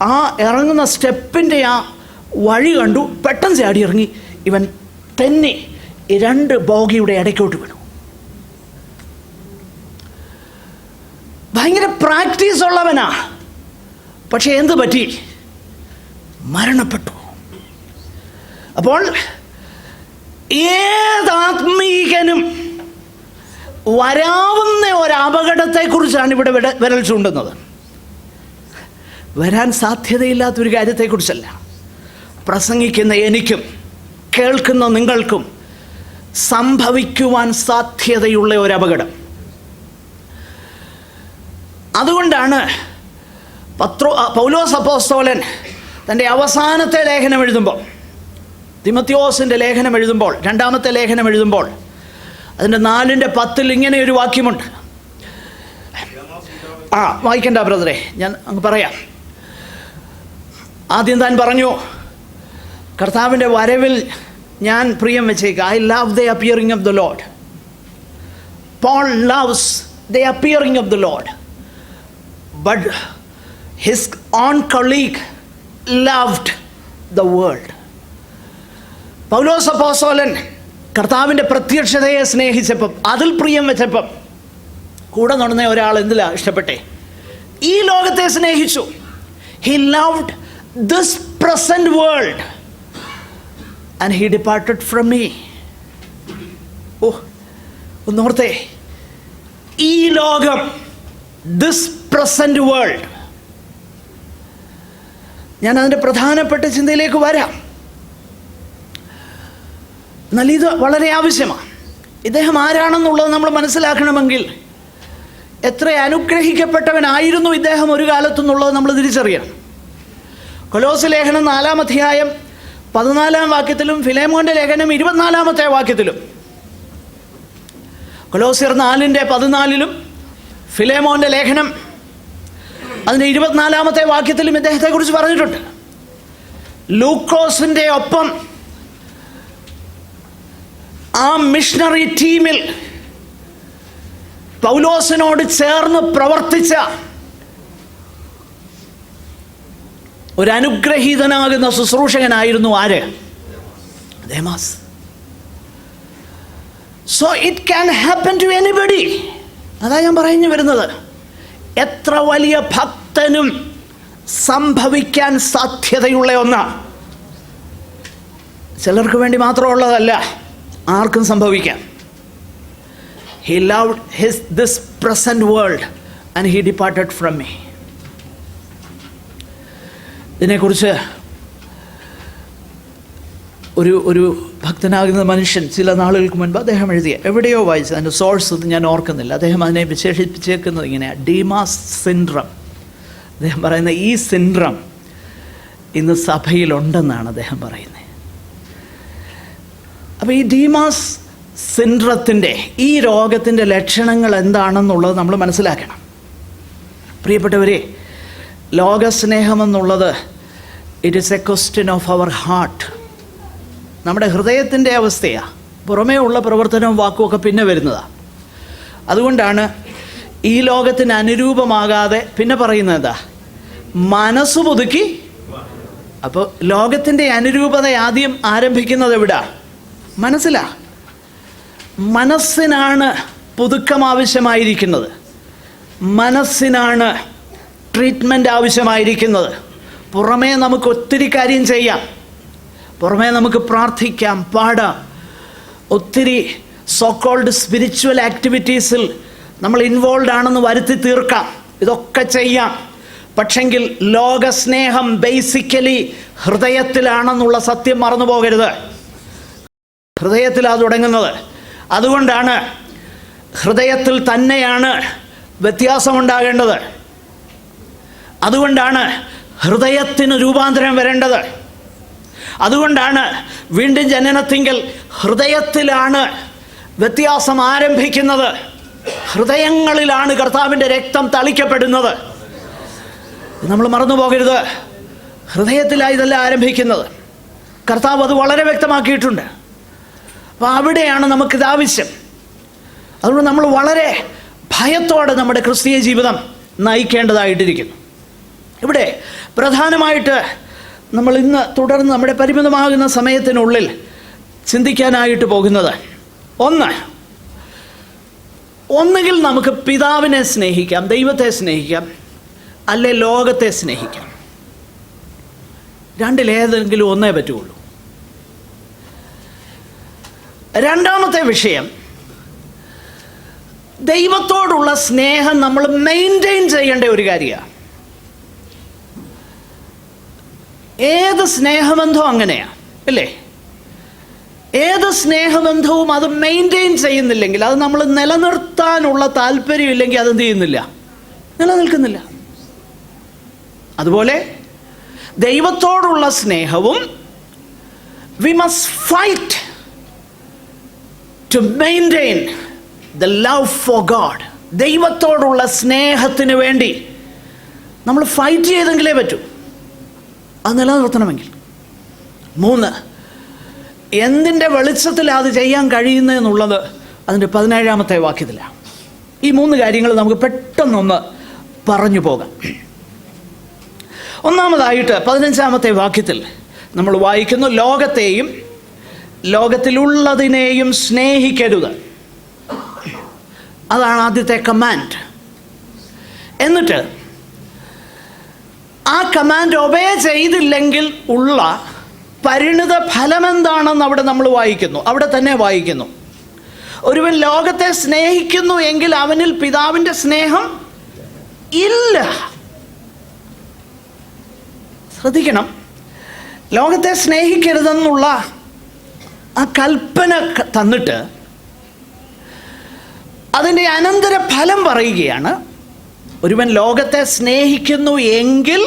ആ ഇറങ്ങുന്ന സ്റ്റെപ്പിൻ്റെ ആ വഴി കണ്ടു, പെട്ടെന്ന് ചാടി ഇറങ്ങി ഇവൻ തന്നെ 2 ബോഗിയുടെ ഇടയ്ക്കോട്ട് വീണു. ഭയങ്കര പ്രാക്ടീസ് ഉള്ളവനാ, പക്ഷെ എന്ത് പറ്റി? മരണപ്പെട്ടു. അപ്പോൾ ഏതാത്മീകനും വരാവുന്ന ഒരു അപകടത്തെക്കുറിച്ചാണ് ഇവിടെ വിരൽ ചൂണ്ടുന്നത്. വരാൻ സാധ്യതയില്ലാത്തൊരു കാര്യത്തെക്കുറിച്ചല്ല. പ്രസംഗിക്കുന്ന എനിക്കും കേൾക്കുന്ന നിങ്ങൾക്കും സംഭവിക്കുവാൻ സാധ്യതയുള്ള ഒരു അപകടം. അതുകൊണ്ടാണ് പൗലോസ് അപ്പോസ്തലൻ തൻ്റെ അവസാനത്തെ ലേഖനം എഴുതുമ്പോൾ, തിമോത്തിയോസിൻ്റെ ലേഖനം എഴുതുമ്പോൾ, രണ്ടാമത്തെ ലേഖനം എഴുതുമ്പോൾ, അതിൻ്റെ 4:10 ഇങ്ങനെ ഒരു വാക്യമുണ്ട്. വായിക്കണ്ട ബ്രദറെ, ഞാൻ അങ്ങ് പറയാം. ആദ്യം താൻ പറഞ്ഞു, കർത്താവിൻ്റെ വരവിൽ ഞാൻ പ്രിയം വെച്ചേക്കുക. I love the appearing of the lord. Paul loves the appearing of the lord, but his own colleague loved the world. Paulose അപ്പോസ്തലൻ കർത്താവിൻ്റെ പ്രത്യക്ഷതയെ സ്നേഹിച്ചപ്പം, അതിൽ പ്രിയം വെച്ചപ്പം, കൂടെ നടന്ന ഒരാൾ എന്തിലാ ഇഷ്ടപ്പെട്ടെ? ഈ ലോകത്തെ സ്നേഹിച്ചു. He loved this present world and he departed from me. ഒന്നോർത്തേ, ഈ ലോകം, ദിസ് പ്രസന്റ് വേൾഡ്. ഞാൻ അതിൻ്റെ പ്രധാനപ്പെട്ട ചിന്തയിലേക്ക് വരാം. എന്നാൽ ഇത് വളരെ ആവശ്യമാണ്. ഇദ്ദേഹം ആരാണെന്നുള്ളത് നമ്മൾ മനസ്സിലാക്കണമെങ്കിൽ എത്ര അനുഗ്രഹിക്കപ്പെട്ടവനായിരുന്നു ഇദ്ദേഹം ഒരു കാലത്തെന്നുള്ളത് നമ്മൾ തിരിച്ചറിയണം. കൊലോസ് ലേഖനം 4-ാം അധ്യായം 14-ാം വാക്യത്തിലും ഫിലേമോൻ്റെ ലേഖനം 24-ാമത്തെ വാക്യത്തിലും, കൊലോസ്യർ 4:14 ഫിലേമോൻ്റെ ലേഖനം അതിൻ്റെ 24-ാമത്തെ വാക്യത്തിലും ഇദ്ദേഹത്തെക്കുറിച്ച് പറഞ്ഞിട്ടുണ്ട്. ലൂക്കോസിൻ്റെ ഒപ്പം ആ മിഷണറി ടീമിൽ പൗലോസിനോട് ചേർന്ന് പ്രവർത്തിച്ച ഒരു അനുഗ്രഹീതനാകുന്ന ശുശ്രൂഷകനായിരുന്നു ആര്? Demas. So it can happen to anybody. അതാ ഞാൻ പറഞ്ഞു വരുന്നത്. എത്ര വലിയ ഭക്തനും സംഭവിക്കാൻ സാധ്യതയുള്ള ഒന്നാണ്. ചിലർക്ക് വേണ്ടി മാത്രമുള്ളതല്ല, ആർക്കും സംഭവിക്കാം. He loved this present world and he departed from me. ഇതിനെക്കുറിച്ച് ഒരു ഭക്തനാകുന്ന മനുഷ്യൻ ചില നാളുകൾക്ക് മുൻപ് അദ്ദേഹം എവിടെയോ വായിച്ചു, അതിൻ്റെ സോഴ്സ് ഞാൻ ഓർക്കുന്നില്ല. അദ്ദേഹം അതിനെ വിശേഷിപ്പിച്ചേക്കുന്നത് ഇങ്ങനെയാണ്: ഡീമാസ് സിൻഡ്രം. അദ്ദേഹം പറയുന്ന ഈ സിൻഡ്രം ഇന്ന് സഭയിലുണ്ടെന്നാണ് അദ്ദേഹം പറയുന്നത്. അപ്പോൾ ഈ ഡീമാസ് സിൻഡ്രത്തിൻ്റെ, ഈ രോഗത്തിൻ്റെ ലക്ഷണങ്ങൾ എന്താണെന്നുള്ളത് നമ്മൾ മനസ്സിലാക്കണം. പ്രിയപ്പെട്ടവരെ, ലോകസ്നേഹമെന്നുള്ളത് it is a question of our heart. നമ്മുടെ ഹൃദയത്തിൻ്റെ അവസ്ഥയാണ്. പുറമേ ഉള്ള പ്രവർത്തനവും വാക്കുമൊക്കെ പിന്നെ വരുന്നതാണ്. അതുകൊണ്ടാണ് ഈ ലോകത്തിന് അനുരൂപമാകാതെ പിന്നെ പറയുന്നത് എന്താ? മനസ്സ് പുതുക്കി. അപ്പോൾ ലോകത്തിൻ്റെ അനുരൂപത ആദ്യം ആരംഭിക്കുന്നത് എവിടാ? മനസ്സിലാണ്. മനസ്സിനാണ് പുതുക്കം ആവശ്യമായിരിക്കുന്നത്. മനസ്സിനാണ് ട്രീറ്റ്മെൻറ്റ് ആവശ്യമായിരിക്കുന്നത്. പുറമേ നമുക്ക് ഒത്തിരി കാര്യം ചെയ്യാം, പുറമേ നമുക്ക് പ്രാർത്ഥിക്കാം, പാടാം, ഒത്തിരി സോക്കോൾഡ് സ്പിരിച്വൽ ആക്ടിവിറ്റീസിൽ നമ്മൾ ഇൻവോൾവ് ആണെന്ന് വരുത്തി തീർക്കാം, ഇതൊക്കെ ചെയ്യാം. പക്ഷെങ്കിൽ ലോകസ്നേഹം ബേസിക്കലി ഹൃദയത്തിലാണെന്നുള്ള സത്യം മറന്നു പോകരുത്. ഹൃദയത്തിലാണ് തുടങ്ങുന്നത്. അതുകൊണ്ടാണ് ഹൃദയത്തിൽ തന്നെയാണ് വ്യത്യാസമുണ്ടാകേണ്ടത്. അതുകൊണ്ടാണ് ഹൃദയത്തിന് രൂപാന്തരം വരേണ്ടത്. അതുകൊണ്ടാണ് വീണ്ടും ജനനത്തിങ്കൽ ഹൃദയത്തിലാണ് വ്യത്യാസം ആരംഭിക്കുന്നത്. ഹൃദയങ്ങളിലാണ് കർത്താവിൻ്റെ രക്തം തളിക്കപ്പെടുന്നത്. നമ്മൾ മറന്നു പോകരുത്. ഹൃദയത്തിലാണ് ഇതെല്ലാം ആരംഭിക്കുന്നത്. കർത്താവ് അത് വളരെ വ്യക്തമാക്കിയിട്ടുണ്ട്. അപ്പോൾ അവിടെയാണ് നമുക്കിത് ആവശ്യം. അതുകൊണ്ട് നമ്മൾ വളരെ ഭയത്തോടെ നമ്മുടെ ക്രിസ്തീയ ജീവിതം നയിക്കേണ്ടതായിട്ടിരിക്കുന്നു. ഇവിടെ പ്രധാനമായിട്ട് നമ്മൾ ഇന്ന് തുടർന്ന് നമ്മുടെ പരിമിതമാകുന്ന സമയത്തിനുള്ളിൽ ചിന്തിക്കാനായിട്ട് പോകുന്നത്, ഒന്നുകിൽ നമുക്ക് പിതാവിനെ സ്നേഹിക്കാം, ദൈവത്തെ സ്നേഹിക്കാം, അല്ലെ ലോകത്തെ സ്നേഹിക്കാം. രണ്ടിലേതെങ്കിലും ഒന്നേ പറ്റുള്ളൂ. രണ്ടാമത്തെ വിഷയം, ദൈവത്തോടുള്ള സ്നേഹം നമ്മൾ മെയിൻറ്റെയിൻ ചെയ്യേണ്ട ഒരു കാര്യമാണ്. ഏത് സ്നേഹബന്ധവും അങ്ങനെയാണ്, അല്ലേ? ഏത് സ്നേഹബന്ധവും അത് മെയിൻറ്റെയിൻ ചെയ്യുന്നില്ലെങ്കിൽ, അത് നമ്മൾ നിലനിർത്താനുള്ള താല്പര്യമില്ലെങ്കിൽ അതെന്ത് ചെയ്യുന്നില്ല, നിലനിൽക്കുന്നില്ല. അതുപോലെ ദൈവത്തോടുള്ള സ്നേഹവും we must fight to maintain the love for God. ദൈവത്തോടുള്ള സ്നേഹത്തിന് വേണ്ടി നമ്മൾ ഫൈറ്റ് ചെയ്തെങ്കിലേ പറ്റൂ, അത് നിലനിർത്തണമെങ്കിൽ. 3, എന്തിൻ്റെ വെളിച്ചത്തിലാണ് അത് ചെയ്യാൻ കഴിയുന്നതെന്നുള്ളത് അതിൻ്റെ 17-ാമത്തെ വാക്യത്തിലാണ്. ഈ 3 കാര്യങ്ങൾ നമുക്ക് പെട്ടെന്നൊന്ന് പറഞ്ഞു പോകാം. ഒന്നാമതായിട്ട് 15-ാമത്തെ വാക്യത്തിൽ നമ്മൾ വായിക്കുന്നു, ലോകത്തെയും ലോകത്തിലുള്ളതിനെയും സ്നേഹിക്കരുത്. അതാണ് ആദ്യത്തെ കമാൻഡ്. എന്നിട്ട് ആ കമാൻഡ് ഒബേ ചെയ്തില്ലെങ്കിൽ ഉള്ള പരിണിത ഫലം എന്താണെന്ന് അവിടെ നമ്മൾ വായിക്കുന്നു. അവിടെ തന്നെ വായിക്കുന്നു, ഒരുവൻ ലോകത്തെ സ്നേഹിക്കുന്നു എങ്കിൽ അവനിൽ പിതാവിൻ്റെ സ്നേഹം ഇല്ല. ശ്രദ്ധിക്കണം, ലോകത്തെ സ്നേഹിക്കരുതെന്നുള്ള ആ കൽപ്പന തന്നിട്ട് അതിൻ്റെ അനന്തര ഫലം പറയുകയാണ്, ഒരുവൻ ലോകത്തെ സ്നേഹിക്കുന്നു എങ്കിൽ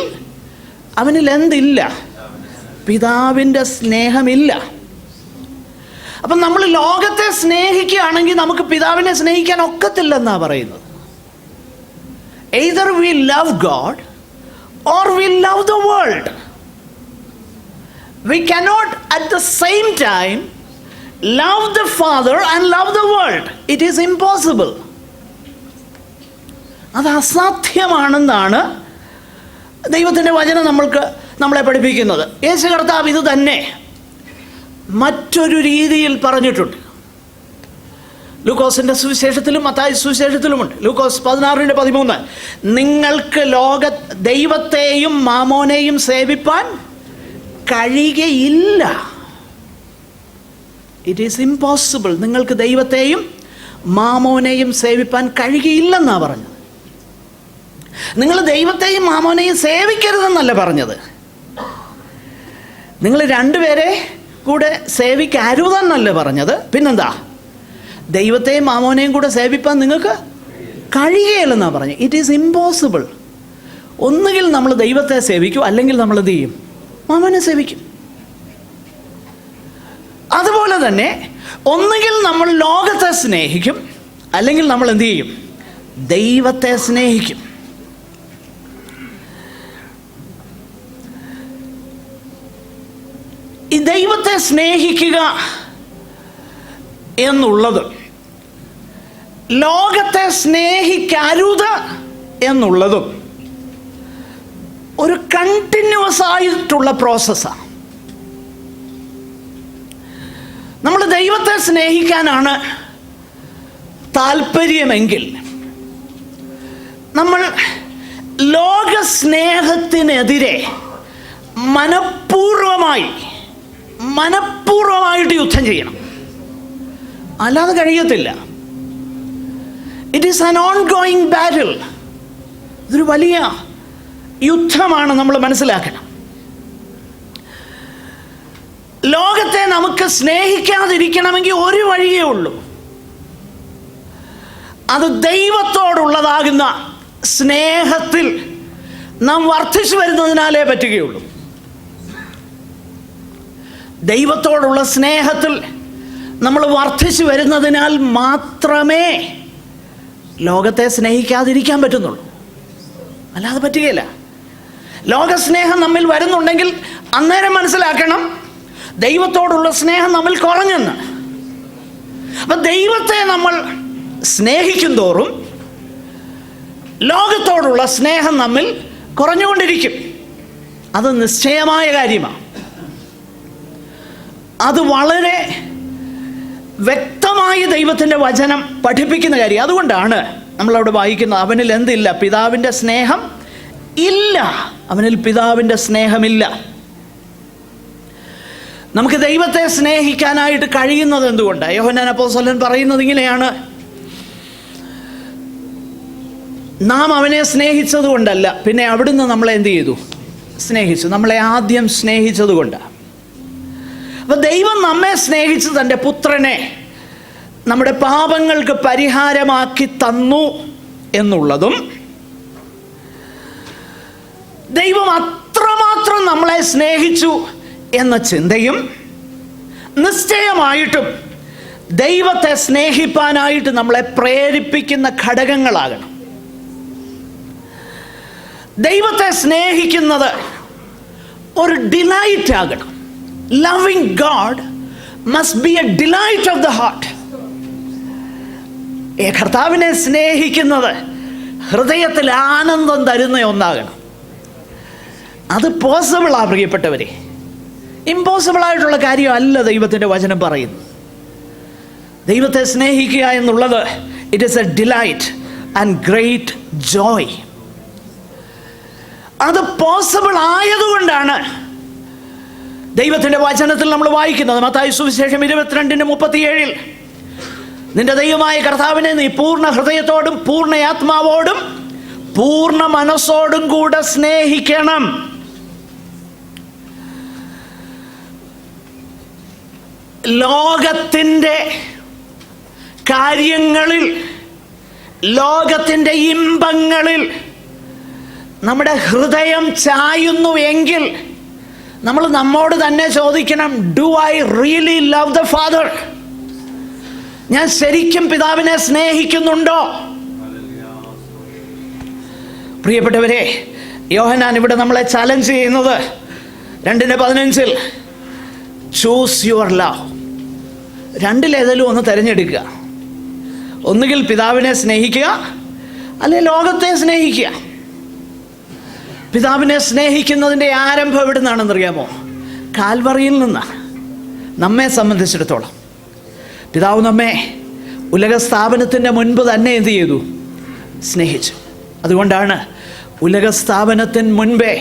അവനിൽ എന്തില്ല? പിതാവിൻ്റെ സ്നേഹമില്ല. അപ്പം നമ്മൾ ലോകത്തെ സ്നേഹിക്കുകയാണെങ്കിൽ നമുക്ക് പിതാവിനെ സ്നേഹിക്കാൻ ഒക്കത്തില്ലെന്നാണ് പറയുന്നത്. Either we love God or we love the world. We cannot at the same time love the Father and love the world. It is impossible. അത് അസാധ്യമാണെന്നാണ് ദൈവത്തിൻ്റെ വചനം നമ്മളെ പഠിപ്പിക്കുന്നത്. യേശു കർത്താവ് ഇത് തന്നെ മറ്റൊരു രീതിയിൽ പറഞ്ഞിട്ടുണ്ട്. ലൂക്കോസിൻ്റെ സുവിശേഷത്തിലും മത്തായി സുവിശേഷത്തിലുമുണ്ട്. ലൂക്കോസ് 16:13, നിങ്ങൾക്ക് ദൈവത്തെയും മാമോനെയും സേവിപ്പാൻ കഴിയുകയില്ല. It is impossible. നിങ്ങൾക്ക് ദൈവത്തെയും മാമോനെയും സേവിപ്പാൻ കഴിയുകയില്ലെന്നാണ് പറഞ്ഞത്. നിങ്ങൾ ദൈവത്തെയും മാമോനെയും സേവിക്കരുതെന്നല്ല പറഞ്ഞത്. നിങ്ങൾ രണ്ടുപേരെ കൂടെ സേവിക്കരുതെന്നല്ല പറഞ്ഞത്. പിന്നെന്താ? ദൈവത്തെയും മാമോനെയും കൂടെ സേവിപ്പാൻ നിങ്ങൾക്ക് കഴിയുകയില്ലെന്നാണ് പറഞ്ഞത്. It is impossible. ഒന്നുകിൽ നമ്മൾ ദൈവത്തെ സേവിക്കും, അല്ലെങ്കിൽ നമ്മൾ എന്ത് ചെയ്യും? മാമോനെ സേവിക്കും. അതുപോലെ തന്നെ ഒന്നുകിൽ നമ്മൾ ലോകത്തെ സ്നേഹിക്കും, അല്ലെങ്കിൽ നമ്മൾ എന്ത് ചെയ്യും? ദൈവത്തെ സ്നേഹിക്കും. ഈ ദൈവത്തെ സ്നേഹിക്കുക എന്നുള്ളത് ലോകത്തെ സ്നേഹിക്കരുത് എന്നുള്ളതും ഒരു കണ്ടിന്യൂസ് ആയിട്ടുള്ള പ്രോസസ്സാണ്. നമ്മൾ ദൈവത്തെ സ്നേഹിക്കാനാണ് താല്പര്യമെങ്കിൽ നമ്മൾ ലോകസ്നേഹത്തിനെതിരെ മനഃപൂർവമായിട്ട് യുദ്ധം ചെയ്യണം, അല്ലാതെ കഴിയത്തില്ല. It is an ongoing battle. ഇതൊരു വലിയ യുദ്ധമാണ്, നമ്മൾ മനസ്സിലാക്കണം. ലോകത്തെ നമുക്ക് സ്നേഹിക്കാതിരിക്കണമെങ്കിൽ ഒരു വഴിയേ ഉള്ളൂ, അത് ദൈവത്തോടുള്ളതാകുന്ന സ്നേഹത്തിൽ നാം വർദ്ധിച്ചു വരുന്നതിനാലേ പറ്റുകയുള്ളൂ. ദൈവത്തോടുള്ള സ്നേഹത്തിൽ നമ്മൾ വർദ്ധിച്ചു വരുന്നതിനാൽ മാത്രമേ ലോകത്തെ സ്നേഹിക്കാതിരിക്കാൻ പറ്റുന്നുള്ളൂ, അല്ലാതെ പറ്റുകയില്ല. ലോകസ്നേഹം നമ്മിൽ വരുന്നുണ്ടെങ്കിൽ അന്നേരം മനസ്സിലാക്കണം ദൈവത്തോടുള്ള സ്നേഹം നമ്മിൽ കുറഞ്ഞെന്ന്. അപ്പം ദൈവത്തെ നമ്മൾ സ്നേഹിക്കും തോറും ലോകത്തോടുള്ള സ്നേഹം നമ്മിൽ കുറഞ്ഞുകൊണ്ടിരിക്കും. അത് നിശ്ചയമായ കാര്യമാണ്. അത് വളരെ വ്യക്തമായി ദൈവത്തിൻ്റെ വചനം പഠിപ്പിക്കുന്ന കാര്യം. അതുകൊണ്ടാണ് നമ്മളവിടെ വായിക്കുന്നത്, അവനിൽ എന്തില്ല? പിതാവിൻ്റെ സ്നേഹം ഇല്ല. അവനിൽ പിതാവിൻ്റെ സ്നേഹമില്ല. നമുക്ക് ദൈവത്തെ സ്നേഹിക്കാനായിട്ട് കഴിയുന്നത് എന്തുകൊണ്ടാണ്? യോഹന്നാൻ അപ്പോസ്തലൻ പറയുന്നത് ഇങ്ങനെയാണ്, നാം അവനെ സ്നേഹിച്ചത് കൊണ്ടല്ല, പിന്നെ അവിടുന്ന് നമ്മളെ എന്ത് ചെയ്തു? സ്നേഹിച്ചു. നമ്മളെ ആദ്യം സ്നേഹിച്ചത് കൊണ്ടാണ്. അപ്പോൾ ദൈവം നമ്മെ സ്നേഹിച്ച് തൻ്റെ പുത്രനെ നമ്മുടെ പാപങ്ങൾക്ക് പരിഹാരമാക്കി തന്നു എന്നുള്ളതും അത്രമാത്രം നമ്മളെ സ്നേഹിച്ചു എന്ന ചിന്തയും നിശ്ചയമായിട്ടും ദൈവത്തെ സ്നേഹിപ്പാനായിട്ട് നമ്മളെ പ്രേരിപ്പിക്കുന്ന ഘടകങ്ങളാകണം. ദൈവത്തെ സ്നേഹിക്കുന്നത് ഒരു ഡിലൈറ്റ് ആകണം. Loving God must be A delight of the heart. കർത്താവിനെ സ്നേഹിക്കുന്നത് ഹൃദയത്തിൽ ആനന്ദം തരുന്ന ഒന്നാകണം. അത് പോസിബിളാ പ്രിയപ്പെട്ടവരെ, ഇമ്പോസിബിളായിട്ടുള്ള കാര്യമല്ല ദൈവത്തിൻ്റെ വചനം പറയുന്നു. ദൈവത്തെ സ്നേഹിക്കുക എന്നുള്ളത് it is A delight and great Joy. അത് പോസിബിൾ ആയതുകൊണ്ടാണ് ദൈവത്തിൻ്റെ വചനത്തിൽ നമ്മൾ വായിക്കുന്നത്. മത്തായി സുവിശേഷം 22:37 നിന്റെ ദൈവമായ കർത്താവിനെ നീ പൂർണ്ണ ഹൃദയത്തോടും പൂർണ്ണ ആത്മാവോടും പൂർണ്ണ മനസ്സോടും കൂടെ സ്നേഹിക്കണം. ലോകത്തിൻ്റെ കാര്യങ്ങളിൽ, ലോകത്തിൻ്റെ ഇമ്പങ്ങളിൽ നമ്മുടെ ഹൃദയം ചായുന്നു എങ്കിൽ നമ്മൾ നമ്മോട് തന്നെ ചോദിക്കണം, do I really love the father? ഞാൻ ശരിക്കും പിതാവിനെ സ്നേഹിക്കുന്നുണ്ടോ? പ്രിയപ്പെട്ടവരെ, യോഹന്നാൻ ഇവിടെ നമ്മളെ ചലഞ്ച് ചെയ്യുന്നത് 2:15 ചൂസ് യുവർ ലവ്. രണ്ടിലേതെങ്കിലും ഒന്ന് തിരഞ്ഞെടുക്കുക. ഒന്നുകിൽ പിതാവിനെ സ്നേഹിക്കുക, അല്ലെങ്കിൽ ലോകത്തെ സ്നേഹിക്കുക. പിതാവിനെ സ്നേഹിക്കുന്നതിൻ്റെ ആരംഭം എവിടെ നിന്നാണെന്നറിയാമോ? കാൽവറിയിൽ നിന്നാണ്. നമ്മെ സംബന്ധിച്ചിടത്തോളം പിതാവ് നമ്മെ ഉലകസ്ഥാപനത്തിൻ്റെ മുൻപ് തന്നെ എന്ത് ചെയ്തു? സ്നേഹിച്ചു. അതുകൊണ്ടാണ് ഉലകസ്ഥാപനത്തിന് മുൻപേ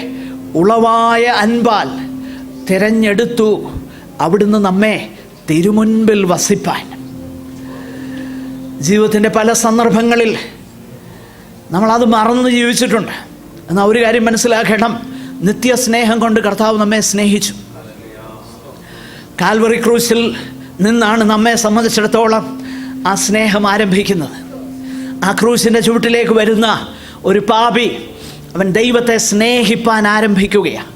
ഉളവായ അൻപാൽ തിരഞ്ഞെടുത്തു അവിടുന്ന് നമ്മെ തിരുമുൻപിൽ വസിപ്പാൻ. ജീവിതത്തിൻ്റെ പല സന്ദർഭങ്ങളിൽ നമ്മളത് മറന്ന് ജീവിച്ചിട്ടുണ്ട്. എന്നാൽ ഒരു കാര്യം മനസ്സിലാക്കണം, നിത്യസ്നേഹം കൊണ്ട് കർത്താവ് നമ്മെ സ്നേഹിച്ചു. കാൽവറി ക്രൂശിൽ നിന്നാണ് നമ്മെ സംബന്ധിച്ചിടത്തോളം ആ സ്നേഹം ആരംഭിക്കുന്നത്. ആ ക്രൂശിൻ്റെ ചുവട്ടിലേക്ക് വരുന്ന ഒരു പാപി അവൻ ദൈവത്തെ സ്നേഹിപ്പാൻ ആരംഭിക്കുകയാണ്.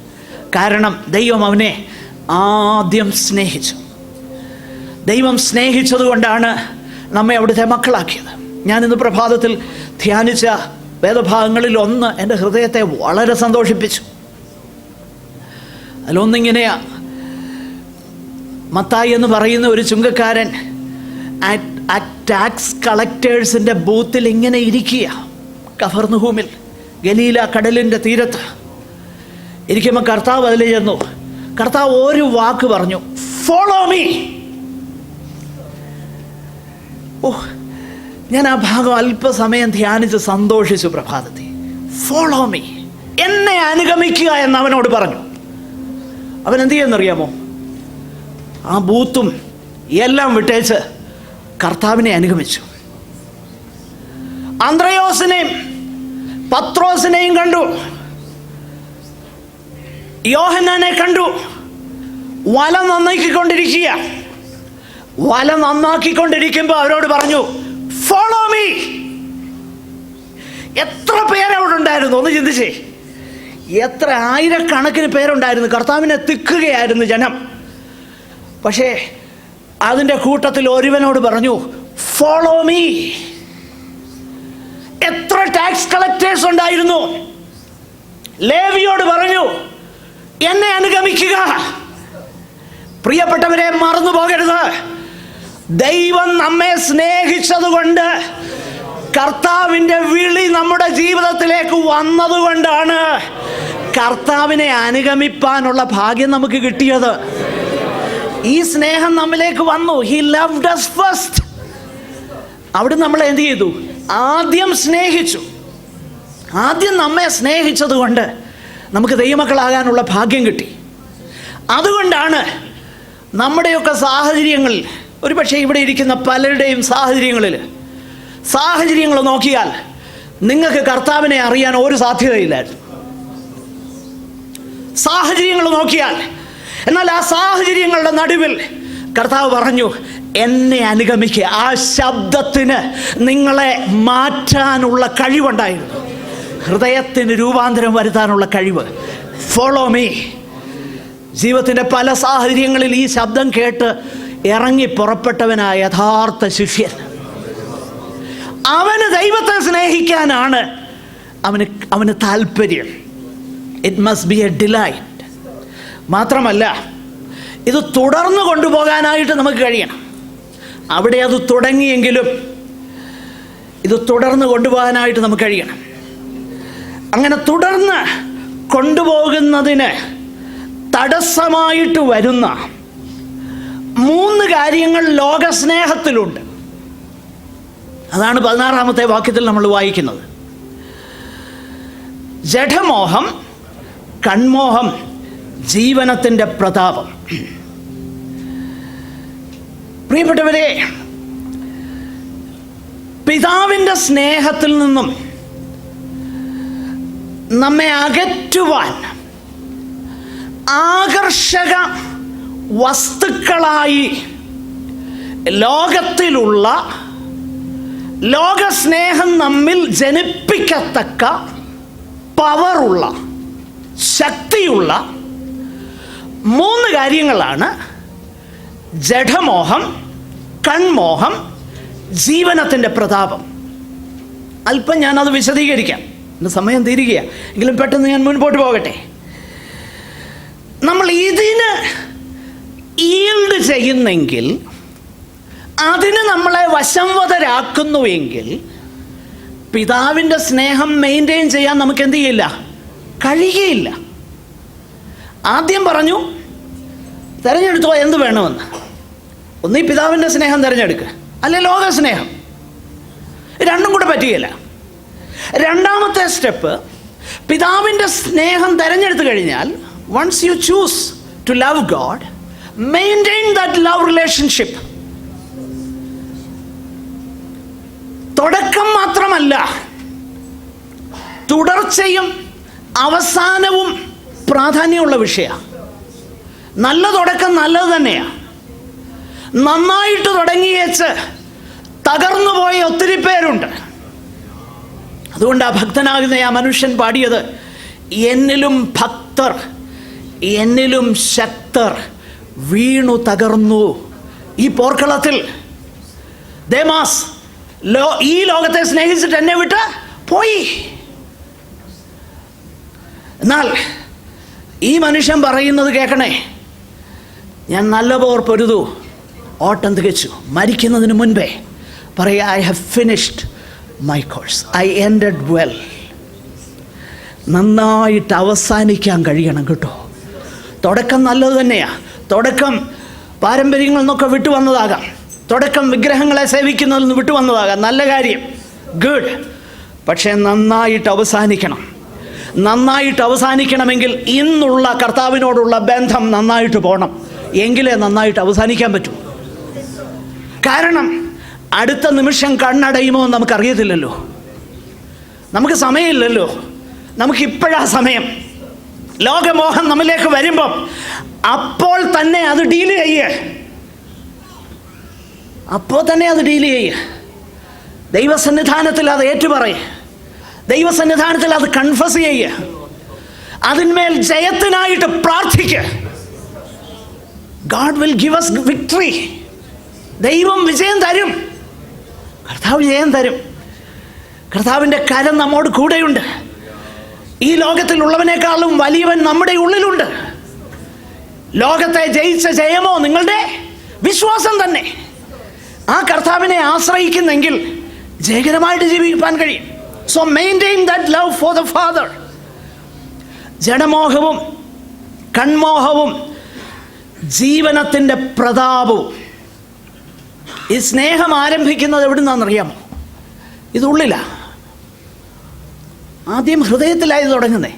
കാരണം ദൈവം അവനെ ആദ്യം സ്നേഹിച്ചു. ദൈവം സ്നേഹിച്ചതുകൊണ്ടാണ് നമ്മെ അവിടുത്തെ മക്കളാക്കിയത്. ഞാനിന്ന് പ്രഭാതത്തിൽ ധ്യാനിച്ച വേദഭാഗങ്ങളിൽ ഒന്ന് എൻ്റെ ഹൃദയത്തെ വളരെ സന്തോഷിപ്പിച്ചു. അതിലൊന്നിങ്ങനെയാ, മത്തായി എന്ന് പറയുന്ന ഒരു ചുങ്കക്കാരൻ ആ ടാക്സ് കളക്ടേഴ്സിൻ്റെ ബൂത്തിൽ ഇങ്ങനെ ഇരിക്കുക. കഫർനഹൂമിൽ, ഗലീല കടലിൻ്റെ തീരത്ത് ഇരിക്കുമ്പോൾ കർത്താവ് അതിൽ ചെന്നു. കർത്താവ് ഒരു വാക്ക് പറഞ്ഞു, ഫോളോ മീ. ഞാൻ ആ ഭാഗം അല്പസമയം ധ്യാനിച്ച് സന്തോഷിച്ചു പ്രഭാതത്തിൽ. ഫോളോ മീ, എന്നെ അനുഗമിക്കുക എന്ന് അവനോട് പറഞ്ഞു. അവൻ എന്ത് ചെയ്യുന്നറിയാമോ? ആ ബൂത്തും എല്ലാം വിട്ടേച്ച് കർത്താവിനെ അനുഗമിച്ചു. അന്ത്രയോസിനെയും പത്രോസിനെയും കണ്ടു, യോഹന്നാനെ കണ്ടു. വല നന്നാക്കിക്കൊണ്ടിരിക്കുമ്പോൾ അവരോട് പറഞ്ഞു, ഫോളോ മീ. എത്ര പേരവിടെ ഉണ്ടായിരുന്നു ഒന്ന് ചിന്തിച്ചേ. എത്ര ആയിരക്കണക്കിന് പേരുണ്ടായിരുന്നു. കർത്താവിനെ തിക്കുകയായിരുന്നു ജനം. പക്ഷേ അതിൻ്റെ കൂട്ടത്തിൽ ഒരുവനോട് പറഞ്ഞു, ഫോളോ മീ. എത്ര ടാക്സ് കളക്ടേഴ്സ് ഉണ്ടായിരുന്നു. ലേവിയോട് പറഞ്ഞു, എന്നെ അനുഗമിക്കുക. പ്രിയപ്പെട്ടവരെ, മറന്നു പോകരുത്, ദൈവം നമ്മെ സ്നേഹിച്ചതുകൊണ്ട്, കർത്താവിൻ്റെ വിളി നമ്മുടെ ജീവിതത്തിലേക്ക് വന്നതുകൊണ്ടാണ് കർത്താവിനെ അനുഗമിപ്പാനുള്ള ഭാഗ്യം നമുക്ക് കിട്ടിയത്. ഈ സ്നേഹം നമ്മിലേക്ക് വന്നു. He loved us first. അവിടെ നമ്മൾ എന്ത് ചെയ്തു? ആദ്യം സ്നേഹിച്ചു. ആദ്യം നമ്മെ സ്നേഹിച്ചത് കൊണ്ട് നമുക്ക് ദൈവമക്കളാകാനുള്ള ഭാഗ്യം കിട്ടി. അതുകൊണ്ടാണ് നമ്മുടെയൊക്കെ സാഹചര്യങ്ങളിൽ, ഒരു പക്ഷേ ഇവിടെ ഇരിക്കുന്ന പലരുടെയും സാഹചര്യങ്ങൾ നോക്കിയാൽ നിങ്ങൾക്ക് കർത്താവിനെ അറിയാൻ ഒരു സാധ്യതയില്ലായിരുന്നു. സാഹചര്യങ്ങൾ നോക്കിയാൽ, എന്നാൽ ആ സാഹചര്യങ്ങളുടെ നടുവിൽ കർത്താവ് പറഞ്ഞു, എന്നെ അനുഗമിക്കുക. ആ ശബ്ദത്തിന് നിങ്ങളെ മാറ്റാനുള്ള കഴിവുണ്ടായിരുന്നു. ഹൃദയത്തിന് രൂപാന്തരം വരുത്താനുള്ള കഴിവ് ഫോളോ മീ. ജീവിതത്തിൻ്റെ പല സാഹചര്യങ്ങളിൽ ഈ ശബ്ദം കേട്ട് ഇറങ്ങി പുറപ്പെട്ടവനായ യഥാർത്ഥ ശിഷ്യൻ. അവന് ദൈവത്തെ സ്നേഹിക്കാനാണ് അവന് താല്പര്യം. It must be A delight. മാത്രമല്ല, ഇത് തുടർന്ന് കൊണ്ടുപോകാനായിട്ട് നമുക്ക് കഴിയണം. അവിടെ അത് തുടങ്ങിയെങ്കിലും ഇത് തുടർന്ന് കൊണ്ടുപോകാനായിട്ട് നമുക്ക് കഴിയണം. അങ്ങനെ തുടർന്ന് കൊണ്ടുപോകുന്നതിന് തടസ്സമായിട്ട് വരുന്ന 3 കാര്യങ്ങൾ ലോകസ്നേഹത്തിലുണ്ട്. അതാണ് 16-ാമത്തെ വാക്യത്തിൽ നമ്മൾ വായിക്കുന്നത്. ജഡമോഹം, കൺമോഹം, ജീവനത്തിൻ്റെ പ്രതാപം. പ്രിയപ്പെട്ടവരെ, പിതാവിൻ്റെ സ്നേഹത്തിൽ നിന്നും നമ്മെ അകറ്റുവാൻ ആകർഷക വസ്തുക്കളായി ലോകത്തിലുള്ള ലോകസ്നേഹം നമ്മിൽ ജനിപ്പിക്കത്തക്ക പവറുള്ള, ശക്തിയുള്ള 3 കാര്യങ്ങളാണ് ജഡമോഹം, കൺമോഹം, ജീവനത്തിൻ്റെ പ്രതാപം. അല്പം ഞാനത് വിശദീകരിക്കാം. എൻ്റെ സമയം തീരുകയാണ്, എങ്കിലും പെട്ടെന്ന് ഞാൻ മുൻപോട്ട് പോകട്ടെ. നമ്മൾ ഇതിന് ഈൽഡ് ചെയ്യുന്നെങ്കിൽ, അതിന് നമ്മളെ വശംവദരാക്കുന്നുവെങ്കിൽ, പിതാവിൻ്റെ സ്നേഹം മെയിൻറ്റെയിൻ ചെയ്യാൻ നമുക്ക് എന്ത് ചെയ്യില്ല, കഴിയുകയില്ല. ആദ്യം പറഞ്ഞു തിരഞ്ഞെടുത്തോ എന്ത് വേണമെന്ന്. ഒന്നീ പിതാവിൻ്റെ സ്നേഹം തിരഞ്ഞെടുക്കുക, അല്ലെ ലോകസ്നേഹം. രണ്ടും കൂടെ പറ്റുകയില്ല. രണ്ടാമത്തെ സ്റ്റെപ്പ്, പിതാവിൻ്റെ സ്നേഹം തിരഞ്ഞെടുത്തു കഴിഞ്ഞാൽ, once you choose to love God, maintain that love relationship. തുടക്കം മാത്രമല്ല, തുടർച്ചയും അവസാനവും പ്രാധാന്യമുള്ള വിഷയമാണ്. നല്ല തുടക്കം നല്ലത് തന്നെയാണ്. നന്നായിട്ട് തുടങ്ങിയേച്ച് തകർന്നു പോയ ഒത്തിരി പേരുണ്ട്. അതുകൊണ്ട് ആ ഭക്തനാകുന്ന ആ മനുഷ്യൻ പാടിയത്, എന്നിലും ഭക്തർ എന്നിലും ശക്തർ വീണു തകർന്നു ഈ പോർക്കളത്തിൽ. ദേമാസ് ഈ ലോകത്തെ സ്നേഹിച്ചിട്ട് എന്നെ വിട്ട് പോയി. എന്നാൽ ഈ മനുഷ്യൻ പറയുന്നത് കേൾക്കണേ, ഞാൻ നല്ല പോർ പൊരുതു, ഓട്ടം തികച്ചു. മരിക്കുന്നതിന് മുൻപേ പറയുക, I have finished my course, I ended well. നന്നായിട്ട് അവസാനിക്കാൻ കഴിയണം കേട്ടോ. തുടക്കം നല്ലത് തന്നെയാണ്. തുടക്കം പാരമ്പര്യങ്ങളിൽ നിന്നൊക്കെ വിട്ടു വന്നതാകാം, തുടക്കം വിഗ്രഹങ്ങളെ സേവിക്കുന്നതിൽ നിന്ന് വിട്ടു വന്നതാകാം, നല്ല കാര്യം, ഗുഡ്. പക്ഷേ നന്നായിട്ട് അവസാനിക്കണം. നന്നായിട്ട് അവസാനിക്കണമെങ്കിൽ ഇന്നുള്ള കർത്താവിനോടുള്ള ബന്ധം നന്നായിട്ട് പോകണം, എങ്കിലേ നന്നായിട്ട് അവസാനിക്കാൻ പറ്റൂ. കാരണം അടുത്ത നിമിഷം കണ്ണടയുമോ എന്ന് നമുക്കറിയത്തില്ലല്ലോ, നമുക്ക് സമയമില്ലല്ലോ. നമുക്കിപ്പോഴാ സമയം. ലോകമോഹം നമ്മിലേക്ക് വരുമ്പം അപ്പോൾ തന്നെ അത് ഡീൽ ചെയ്യുക, അപ്പോൾ തന്നെ അത് ഡീൽ ചെയ്യുക. ദൈവസന്നിധാനത്തിൽ അത് ഏറ്റുപറയുക, ദൈവസന്നിധാനത്തിൽ അത് കൺഫസ് ചെയ്യുക, അതിന്മേൽ ജയത്തിനായിട്ട് പ്രാർത്ഥിക്കുക. God will give us victory. ദൈവം വിജയം തരും, കർത്താവ് വിജയം തരും. കർത്താവിൻ്റെ കരം നമ്മോട് കൂടെയുണ്ട്. ഈ ലോകത്തിലുള്ളവനേക്കാളും വലിയവൻ നമ്മുടെ ഉള്ളിലുണ്ട്. ലോകത്തെ ജയിച്ച ജയമോ നിങ്ങളുടെ വിശ്വാസം തന്നെ. ആ കർത്താവിനെ ആശ്രയിക്കുന്നെങ്കിൽ ജയകരമായിട്ട് ജീവിക്കാൻ കഴിയും. So maintain that love for the father. ജഡമോഹവും കൺമോഹവും ജീവനത്തിൻ്റെ പ്രതാപവും. ഈ സ്നേഹം ആരംഭിക്കുന്നത് എവിടെ നിന്നാണെന്നറിയാമോ? ഇതുള്ളിലാണ്. ആദ്യം ഹൃദയത്തിലായത് തുടങ്ങുന്നേ,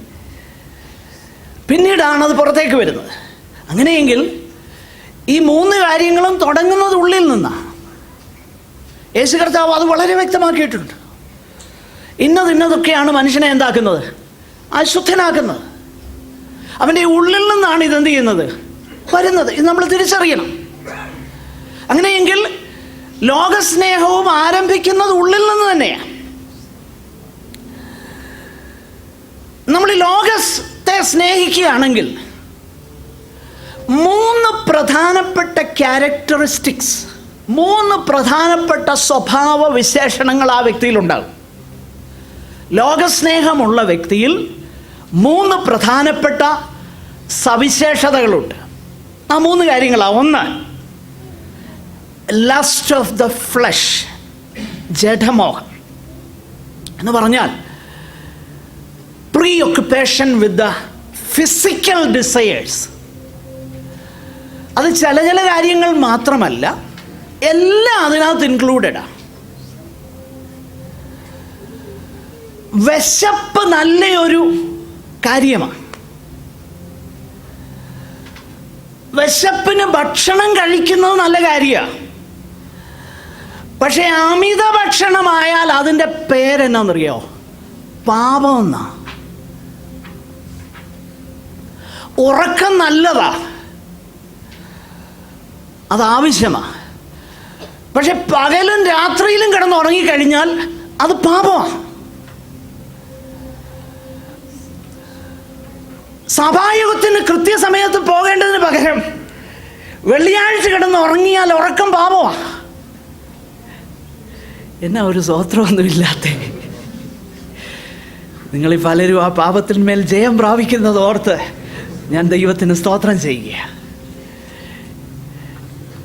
പിന്നീടാണത് പുറത്തേക്ക് വരുന്നത്. അങ്ങനെയെങ്കിൽ ഈ 3 കാര്യങ്ങളും തുടങ്ങുന്നത് ഉള്ളിൽ നിന്നാണ്. യേശു കർത്താവ് അത് വളരെ വ്യക്തമാക്കിയിട്ടുണ്ട്. ഇന്നതൊക്കെയാണ് മനുഷ്യനെ എന്താക്കുന്നത്, അശുദ്ധനാക്കുന്നത്. അവൻ്റെ ഉള്ളിൽ നിന്നാണ് ഇതെന്ത് ചെയ്യുന്നത്, വരുന്നത്. ഇത് നമ്മൾ തിരിച്ചറിയണം. അങ്ങനെയെങ്കിൽ ലോകസ്നേഹവും ആരംഭിക്കുന്നത് ഉള്ളിൽ നിന്ന് തന്നെയാണ്. നമ്മൾ ഈ ലോകത്തെ ലോകത്തെ സ്നേഹിക്കുകയാണെങ്കിൽ 3 പ്രധാനപ്പെട്ട ക്യാരക്ടറിസ്റ്റിക്സ്, 3 പ്രധാനപ്പെട്ട സ്വഭാവ വിശേഷണങ്ങൾ ആ വ്യക്തിയിലുണ്ടാകും. ലോകസ്നേഹമുള്ള വ്യക്തിയിൽ 3 പ്രധാനപ്പെട്ട സവിശേഷതകളുണ്ട്. ആ 3 കാര്യങ്ങളാണ്. 1, ലസ്റ്റ് ഓഫ് ദ ഫ്ലഷ്, ജഡമോഹം എന്ന് പറഞ്ഞാൽ പ്രീഒക്യുപ്പേഷൻ വിത്ത് ദ ഫിസിക്കൽ ഡിസയേഴ്സ്. അത് ചില കാര്യങ്ങൾ മാത്രമല്ല, എല്ലാം അതിനകത്ത് ഇൻക്ലൂഡഡാണ്. വിശപ്പ് നല്ലൊരു കാര്യമാണ്. വിശപ്പിന് ഭക്ഷണം കഴിക്കുന്നത് നല്ല കാര്യമാണ്. പക്ഷെ അമിത ഭക്ഷണമായാൽ അതിൻ്റെ പേരെന്നാന്നറിയോ? പാപം എന്നാ. ഉറക്കം നല്ലതാ, അതാവശ്യമാണ്. പക്ഷെ പകലും രാത്രിയിലും കിടന്ന് ഉറങ്ങിക്കഴിഞ്ഞാൽ അത് പാപമാണ്. സഭായുഗത്തിന് കൃത്യസമയത്ത് പോകേണ്ടതിന് പകരം വെള്ളിയാഴ്ച കിടന്ന് ഉറങ്ങിയാൽ ഉറക്കം പാപമാണ്. എന്നാ ഒരു സ്വോത്രമൊന്നുമില്ലാത്ത നിങ്ങളീ പലരും ആ പാപത്തിന്മേൽ ജയം പ്രാപിക്കുന്നത് ഓർത്ത് ഞാൻ ദൈവത്തിന് സ്തോത്രം ചെയ്യുക.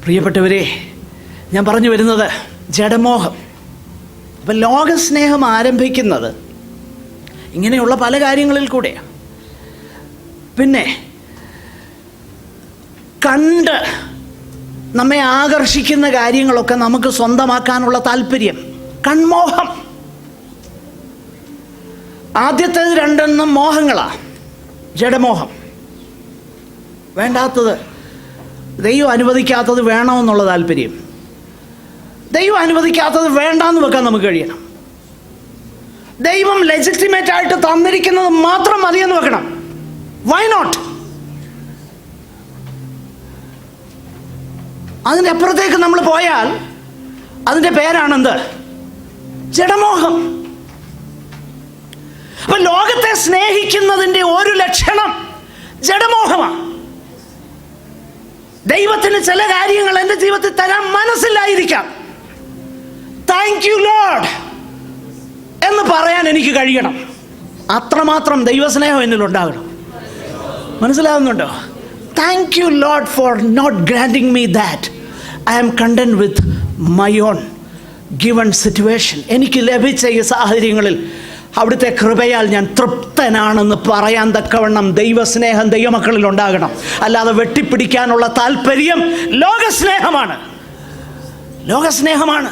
പ്രിയപ്പെട്ടവരെ, ഞാൻ പറഞ്ഞു വരുന്നത് ജഡമോഹം. അപ്പം ലോകസ്നേഹം ആരംഭിക്കുന്നത് ഇങ്ങനെയുള്ള പല കാര്യങ്ങളിൽ കൂടെയാണ്. പിന്നെ കണ്ട് നമ്മെ ആകർഷിക്കുന്ന കാര്യങ്ങളൊക്കെ നമുക്ക് സ്വന്തമാക്കാനുള്ള താല്പര്യം, കൺമോഹം. ആദ്യത്തേത് 2 മോഹങ്ങളാണ്. ജഡമോഹം, വേണ്ടാത്തത്, ദൈവം അനുവദിക്കാത്തത് വേണമെന്നുള്ള താല്പര്യം. ദൈവം അനുവദിക്കാത്തത് വേണ്ടാന്ന് വെക്കാൻ നമുക്ക് കഴിയണം. ദൈവം ലെജിറ്റിമേറ്റ് ആയിട്ട് തന്നിരിക്കുന്നത് മാത്രം മതിയെന്ന് വെക്കണം. Why not? അതിൻ്റെ അപ്പുറത്തേക്ക് നമ്മൾ പോയാൽ അതിൻ്റെ പേരാണെന്ത്? ജഡമോഹം. അപ്പൊ ലോകത്തെ സ്നേഹിക്കുന്നതിൻ്റെ ഒരു ലക്ഷണം ജഡമോഹമാണ്. ദൈവത്തിന് ചില കാര്യങ്ങൾ എൻ്റെ ജീവിതത്തിൽ തരാൻ മനസ്സിലായിരിക്കാം. താങ്ക് യു ലോർഡ് എന്ന് പറയാൻ എനിക്ക് കഴിയണം. അത്രമാത്രം ദൈവസ്നേഹം എന്നിലുണ്ടാകണം. മനസ്സിലാവുന്നുണ്ടോ? Thank you Lord for not granting me that. I am content with my own given situation. എനിക്ക് ലഭിച്ച ഈ സാഹചര്യങ്ങളിൽ അവിടുത്തെ കൃപയാൽ ഞാൻ തൃപ്തനാണെന്ന് പറയാൻ തക്കവണ്ണം ദൈവസ്നേഹം ദൈവമക്കളിൽ ഉണ്ടാകണം. അല്ലാതെ വെട്ടിപ്പിടിക്കാനുള്ള താല്പര്യം ലോകസ്നേഹമാണ്. ലോകസ്നേഹമാണ്.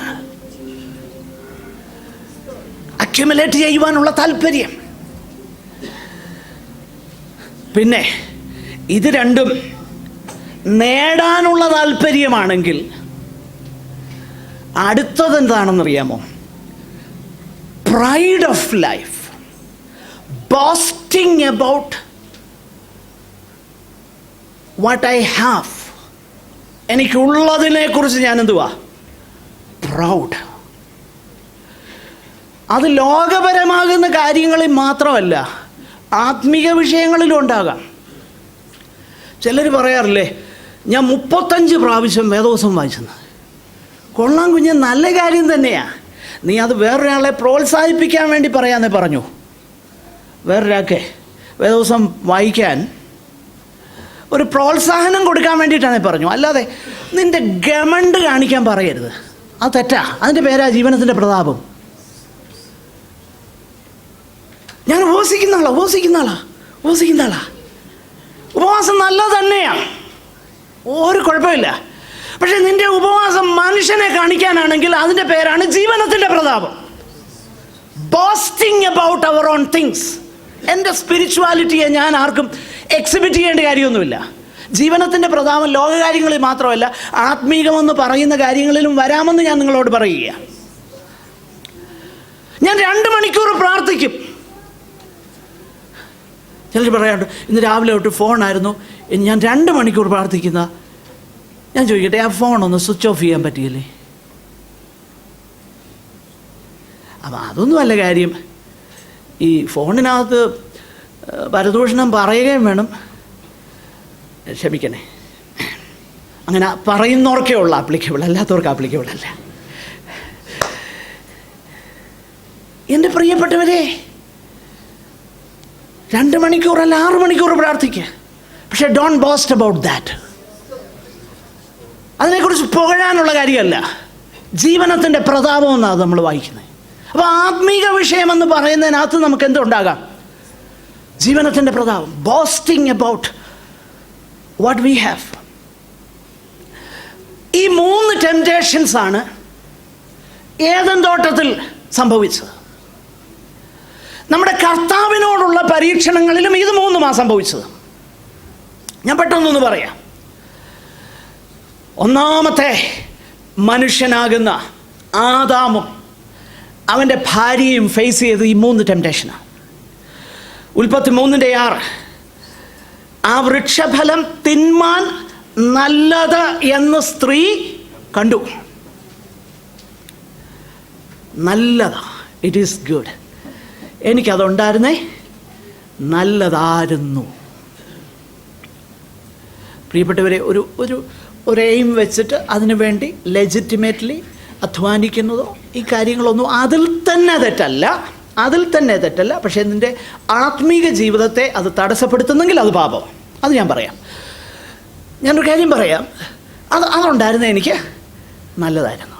അക്യുമുലേറ്റ് ചെയ്യുവാനുള്ള താല്പര്യം. പിന്നെ ഇത് രണ്ടും നേടാനുള്ള താല്പര്യമാണെങ്കിൽ അടുത്തത് എന്താണെന്നറിയാമോ? pride of life, boasting about what I have. എനിക്കുള്ളതിനെ കുറിച്ച് ഞാൻ എന്തുവാ? പ്രൗഡ്. അത് ലോകപരമാകുന്ന കാര്യങ്ങളിൽ മാത്രമല്ല, ആത്മീയ വിഷയങ്ങളിലും ഉണ്ടാകാം. ചിലർ പറയാറില്ലേ, ഞാൻ 35 പ്രാവശ്യം വേദോസം വായിച്ചെന്ന്. കൊള്ളാം കുഞ്ഞ്, നല്ല കാര്യം തന്നെയാണ്. നീ അത് വേറൊരാളെ പ്രോത്സാഹിപ്പിക്കാൻ വേണ്ടി പറയാമെന്നേ പറഞ്ഞു. വേറൊരാൾക്ക് വേദോസം വായിക്കാൻ ഒരു പ്രോത്സാഹനം കൊടുക്കാൻ വേണ്ടിയിട്ടാണേ പറഞ്ഞു. അല്ലാതെ നിൻ്റെ ഗമണ്ട് കാണിക്കാൻ പറയരുത്. അത് തെറ്റാ. അതിൻ്റെ പേരാ ജീവനത്തിൻ്റെ പ്രതാപം. ഞാൻ ഉപവസിക്കുന്ന ആളാ. ഉപവാസം നല്ലത് തന്നെയാണ്, ഒരു കുഴപ്പമില്ല. പക്ഷെ നിന്റെ ഉപവാസം മനുഷ്യനെ കാണിക്കാനാണെങ്കിൽ അതിൻ്റെ പേരാണ് ജീവനത്തിൻ്റെ പ്രതാപം. Boasting about our own things. എൻ്റെ സ്പിരിച്വാലിറ്റിയെ ഞാൻ ആർക്കും എക്സിബിറ്റ് ചെയ്യേണ്ട കാര്യമൊന്നുമില്ല. ജീവനത്തിൻ്റെ പ്രതാപം ലോകകാര്യങ്ങളിൽ മാത്രമല്ല, ആത്മീകമെന്ന് പറയുന്ന കാര്യങ്ങളിലും വരാമെന്ന് ഞാൻ നിങ്ങളോട് പറയുക. ഞാൻ 2 മണിക്കൂർ പ്രാർത്ഥിക്കും. ചിലർ പറയാണ്ട്, ഇന്ന് രാവിലെ തൊട്ട് ഫോണായിരുന്നു, ഞാൻ 2 മണിക്കൂർ പ്രാർത്ഥിക്കുന്ന. ഞാൻ ചോദിക്കട്ടെ, ആ ഫോണൊന്ന് സ്വിച്ച് ഓഫ് ചെയ്യാൻ പറ്റിയില്ലേ? അപ്പം അതൊന്നും അല്ല കാര്യം. ഈ ഫോണിനകത്ത് പരദൂഷണം പറയുകയും വേണം. ക്ഷമിക്കണേ, അങ്ങനെ പറയുന്നവർക്കേ ഉള്ള ആപ്ലിക്കബിൾ, അല്ലാത്തവർക്ക് ആപ്ലിക്കബിൾ അല്ല. എൻ്റെ പ്രിയപ്പെട്ടവരെ, 2 മണിക്കൂറല്ല 6 മണിക്കൂർ പ്രാർത്ഥിക്കുക. പക്ഷേ ഡോണ്ട് ബോസ്റ്റ് അബൌട്ട് ദാറ്റ്. അതിനെക്കുറിച്ച് പുകഴാനുള്ള കാര്യമല്ല, ജീവനത്തിൻ്റെ പ്രതാപം എന്നാണ് നമ്മൾ വായിക്കുന്നത്. അപ്പോൾ ആത്മീക വിഷയമെന്ന് പറയുന്നതിനകത്ത് നമുക്ക് എന്തുണ്ടാകാം? ജീവനത്തിൻ്റെ പ്രതാപം. Boasting about what we have. ഈ 3 ടെംപ്റ്റേഷൻസാണ് ഏദൻ തോട്ടത്തിൽ സംഭവിച്ചത്. നമ്മുടെ കർത്താവിനോടുള്ള പരീക്ഷണങ്ങളിലും ഇത് 3 സംഭവിച്ചത്. ഞാൻ പെട്ടെന്നൊന്ന് പറയാം. ഒന്നാമത്തെ മനുഷ്യനാകുന്ന ആദാമും അവൻ്റെ ഭാര്യയും ഫേസ് ചെയ്ത് ഈ 3 ടെംപ്റ്റേഷനാണ്. ഉൽപ്പത്തി 3:6 ആ വൃക്ഷഫലം തിന്മാൻ നല്ലത് എന്ന് സ്ത്രീ കണ്ടു. നല്ലതാ, ഇറ്റ് ഈസ് ഗുഡ്. എനിക്കതുണ്ടായിരുന്നേ, നല്ലതായിരുന്നു. പ്രിയപ്പെട്ടവരെ, ഒരു എയിം വെച്ചിട്ട് അതിനു വേണ്ടി ലെജിറ്റിമേറ്റ്ലി അധ്വാനിക്കുന്നതോ ഈ കാര്യങ്ങളൊന്നും അതിൽ തന്നെ തെറ്റല്ല. പക്ഷേ നിൻ്റെ ആത്മീക ജീവിതത്തെ അത് തടസ്സപ്പെടുത്തുന്നെങ്കിൽ അത് പാപം. അത് ഞാൻ പറയാം. ഞാനൊരു കാര്യം പറയാം. അതുണ്ടായിരുന്ന എനിക്ക് നല്ലതായിരുന്നു.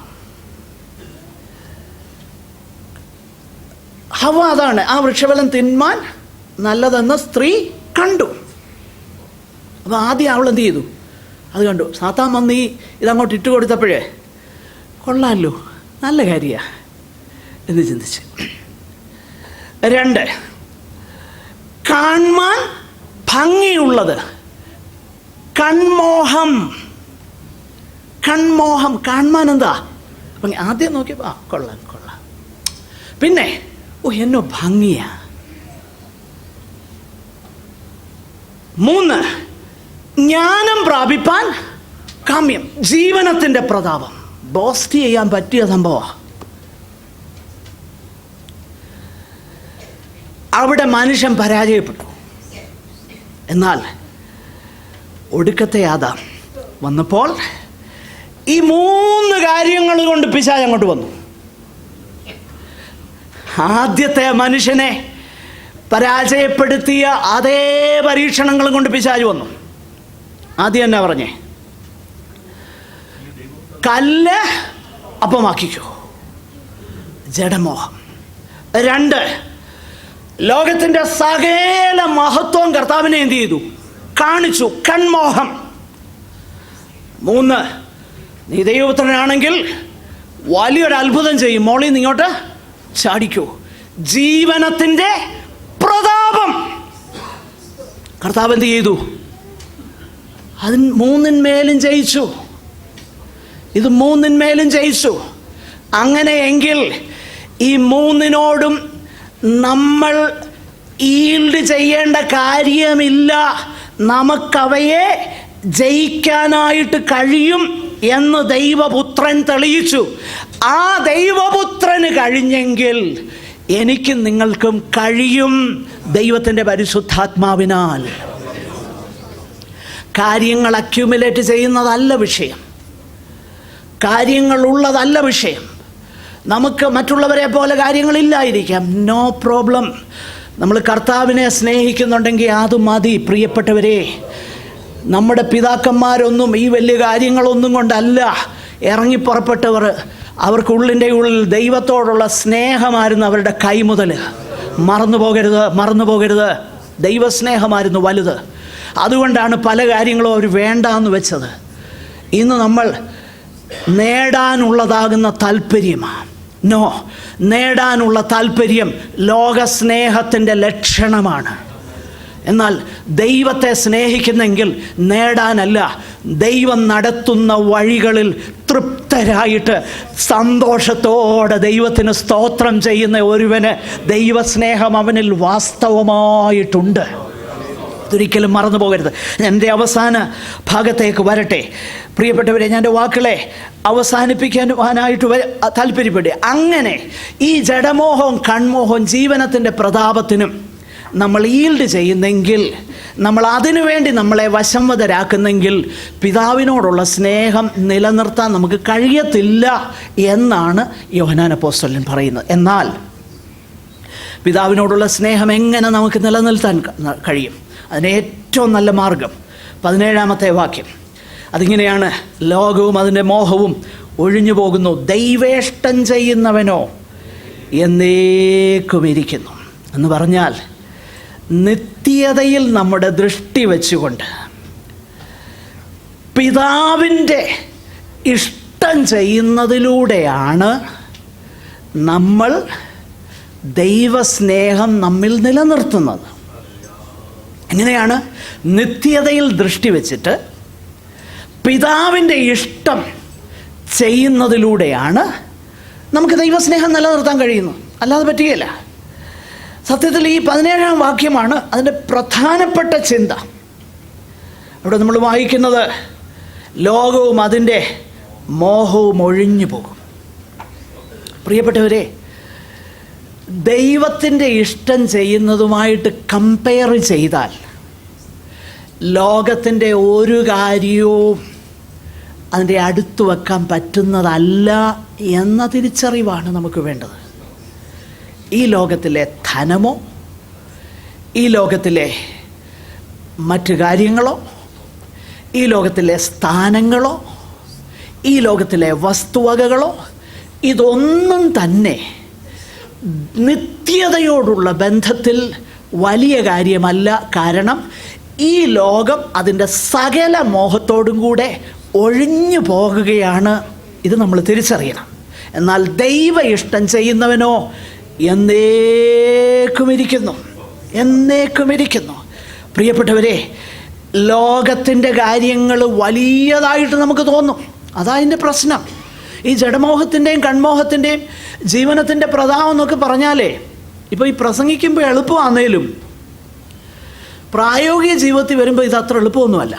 ഹവ്വ അതാണ്, ആ വൃക്ഷഫലം തിന്മാൻ നല്ലതെന്ന് സ്ത്രീ കണ്ടു. അപ്പോൾ ആദ്യം അവൾ എന്ത് ചെയ്തു? അത് കണ്ടു. സാത്താൻ വന്ന് ഇതങ്ങോട്ട് ഇട്ട് കൊടുത്തപ്പോഴേ, കൊള്ളാമല്ലോ, നല്ല കാര്യമാണ് എന്ന് ചിന്തിച്ച്. 2, കാണാൻ ഭംഗിയുള്ളത്, കൺമോഹം. കാണാൻ എന്താ ഭംഗി? ആദ്യം നോക്കിയപ്പോൾ കൊള്ളാം. പിന്നെ എന്നോ ഭംഗിയാ. 3, ജ്ഞാനം പ്രാപിപ്പാൻ കാമ്യം. ജീവനത്തിൻ്റെ പ്രതാപം. ബോസ്റ്റ് ചെയ്യാൻ പറ്റിയ സംഭവമാണ്. അവിടെ മനുഷ്യൻ പരാജയപ്പെട്ടു. എന്നാൽ ഒടുക്കത്തെ ആദാം വന്നപ്പോൾ ഈ 3 കാര്യങ്ങൾ കൊണ്ട് പിശാച് അങ്ങോട്ട് വന്നു. ആദ്യത്തെ മനുഷ്യനെ പരാജയപ്പെടുത്തിയ അതേ പരീക്ഷണങ്ങളും കൊണ്ട് പിശാച് വന്നു. ആദ്യം എന്നാ പറഞ്ഞേ? കല്ല് അപ്പമാക്കിക്കോ, ജഡമോഹം. 2, ലോകത്തിൻ്റെ സകല മഹത്വം കർത്താവിനെ എന്ത് ചെയ്തു? കാണിച്ചു, കൺമോഹം. 3, നീ ദൈവപുത്രനാണെങ്കിൽ വലിയൊരു അത്ഭുതം ചെയ്യും, മോളിൽ നിന്ന് ഇങ്ങോട്ട് ചാടിക്കൂ, ജീവനത്തിൻ്റെ പ്രതാപം. കർത്താവ് എന്ത് ചെയ്തു? അതിന് 3 ജയിച്ചു. ഇത് 3 ജയിച്ചു. അങ്ങനെയെങ്കിൽ ഈ 3 നമ്മൾ ഈൽഡ് ചെയ്യേണ്ട കാര്യമില്ല. നമുക്കവയെ ജയിക്കാനായിട്ട് കഴിയും എന്ന് ദൈവപുത്രൻ തെളിയിച്ചു. ആ ദൈവപുത്രന് കഴിഞ്ഞെങ്കിൽ എനിക്കും നിങ്ങൾക്കും കഴിയും ദൈവത്തിൻ്റെ പരിശുദ്ധാത്മാവിനാൽ. കാര്യങ്ങൾ അക്യുമുലേറ്റ് ചെയ്യുന്നതല്ല വിഷയം, കാര്യങ്ങളുള്ളതല്ല വിഷയം. നമുക്ക് മറ്റുള്ളവരെ പോലെ കാര്യങ്ങളില്ലായിരിക്കാം, നോ പ്രോബ്ലം. നമ്മൾ കർത്താവിനെ സ്നേഹിക്കുന്നുണ്ടെങ്കിൽ അത് മതി. പ്രിയപ്പെട്ടവരെ, നമ്മുടെ പിതാക്കന്മാരൊന്നും ഈ വലിയ കാര്യങ്ങളൊന്നും കൊണ്ടല്ല ഇറങ്ങിപ്പുറപ്പെട്ടവർ. അവർക്കുള്ളിൻ്റെ ഉള്ളിൽ ദൈവത്തോടുള്ള സ്നേഹമായിരുന്നു അവരുടെ കൈമുതൽ. മറന്നു പോകരുത്. ദൈവസ്നേഹമായിരുന്നു വലുത്. അതുകൊണ്ടാണ് പല കാര്യങ്ങളും അവർ വേണ്ടാന്ന് വെച്ചത്. ഇന്ന് നമ്മൾ നേടാനുള്ളതാകുന്ന താല്പര്യമാണ്. നേടാനുള്ള താല്പര്യം ലോകസ്നേഹത്തിൻ്റെ ലക്ഷണമാണ്. എന്നാൽ ദൈവത്തെ സ്നേഹിക്കുന്നെങ്കിൽ നേടാനല്ല, ദൈവം നടത്തുന്ന വഴികളിൽ തൃപ്തരായിട്ട് സന്തോഷത്തോടെ ദൈവത്തിന് സ്തോത്രം ചെയ്യുന്ന ഒരുവന് ദൈവസ്നേഹം അവനിൽ വാസ്തവമായിട്ടുണ്ട്. ഇതൊരിക്കലും മറന്നു പോകരുത്. എൻ്റെ അവസാന ഭാഗത്തേക്ക് വരട്ടെ. പ്രിയപ്പെട്ടവരെ, ഞാൻ എൻ്റെ വാക്കുകളെ അവസാനിപ്പിക്കാനായിട്ട് താല്പര്യപ്പെടുക. അങ്ങനെ ഈ ജഡമോഹവും കൺമോഹവും ജീവനത്തിൻ്റെ പ്രതാപത്തിനും നമ്മൾ ഈൽഡ് ചെയ്യുന്നെങ്കിൽ, നമ്മൾ അതിനുവേണ്ടി നമ്മളെ വശംവദരാക്കുന്നെങ്കിൽ പിതാവിനോടുള്ള സ്നേഹം നിലനിർത്താൻ നമുക്ക് കഴിയത്തില്ല എന്നാണ് യോഹന്നാൻ അപ്പോസ്തലൻ പറയുന്നത്. എന്നാൽ പിതാവിനോടുള്ള സ്നേഹം എങ്ങനെ നമുക്ക് നിലനിർത്താൻ കഴിയും? അതിന് ഏറ്റവും നല്ല മാർഗം 17-ാമത്തെ വാക്യം. അതിങ്ങനെയാണ്: ലോകവും അതിൻ്റെ മോഹവും ഒഴിഞ്ഞു പോകുന്നു, ദൈവേഷ്ടം ചെയ്യുന്നവനോ എന്നേക്കും ഇരിക്കുന്നു. എന്ന് പറഞ്ഞാൽ നിത്യതയിൽ നമ്മുടെ ദൃഷ്ടി വെച്ചുകൊണ്ട് പിതാവിൻ്റെ ഇഷ്ടം ചെയ്യുന്നതിലൂടെയാണ് നമ്മൾ ദൈവസ്നേഹം നമ്മിൽ നിലനിർത്തുന്നത്. എങ്ങനെയാണ്? നിത്യതയിൽ ദൃഷ്ടി വെച്ചിട്ട് പിതാവിൻ്റെ ഇഷ്ടം ചെയ്യുന്നതിലൂടെയാണ് നമുക്ക് ദൈവസ്നേഹം നിലനിർത്താൻ കഴിയുന്നത്. അല്ലാതെ പറ്റുകയില്ല. സത്യത്തിൽ ഈ 17-ാം വാക്യമാണ് അതിൻ്റെ പ്രധാനപ്പെട്ട ചിന്ത. അവിടെ നമ്മൾ വായിക്കുന്നത് ലോകവും അതിൻ്റെ മോഹവും ഒഴിഞ്ഞു പോകും. പ്രിയപ്പെട്ടവരെ, ദൈവത്തിൻ്റെ ഇഷ്ടം ചെയ്യുന്നതുമായിട്ട് കമ്പയർ ചെയ്താൽ ലോകത്തിൻ്റെ ഒരു കാര്യവും അതിൻ്റെ അടുത്ത് വെക്കാൻ പറ്റുന്നതല്ല എന്ന തിരിച്ചറിവാണ് നമുക്ക് വേണ്ടത്. ഈ ലോകത്തിലെ ധനമോ, ഈ ലോകത്തിലെ മറ്റു കാര്യങ്ങളോ, ഈ ലോകത്തിലെ സ്ഥാനങ്ങളോ, ഈ ലോകത്തിലെ വസ്തുവകകളോ, ഇതൊന്നും തന്നെ നിത്യതയോടുള്ള ബന്ധത്തിൽ വലിയ കാര്യമല്ല. കാരണം ഈ ലോകം അതിൻ്റെ സകല മോഹത്തോടും കൂടെ ഒഴിഞ്ഞു പോകുകയാണ്. ഇത് നമ്മൾ തിരിച്ചറിയണം. എന്നാൽ ദൈവ ഇഷ്ടം ചെയ്യുന്നവനോ എന്നേക്കും ഇരിക്കുന്നു, എന്നേക്കും ഇരിക്കുന്നു. പ്രിയപ്പെട്ടവരെ, ലോകത്തിൻ്റെ കാര്യങ്ങൾ വലിയതായിട്ട് നമുക്ക് തോന്നും. അതതിൻ്റെ പ്രശ്നം. ഈ ജഡമോഹത്തിൻ്റെയും കൺമോഹത്തിൻ്റെയും ജീവനത്തിൻ്റെ പ്രതാപം എന്നൊക്കെ പറഞ്ഞാലേ, ഇപ്പോൾ ഈ പ്രസംഗിക്കുമ്പോൾ എളുപ്പമാണെങ്കിലും പ്രായോഗിക ജീവിതത്തിൽ വരുമ്പോൾ ഇത് അത്ര എളുപ്പമൊന്നുമല്ല.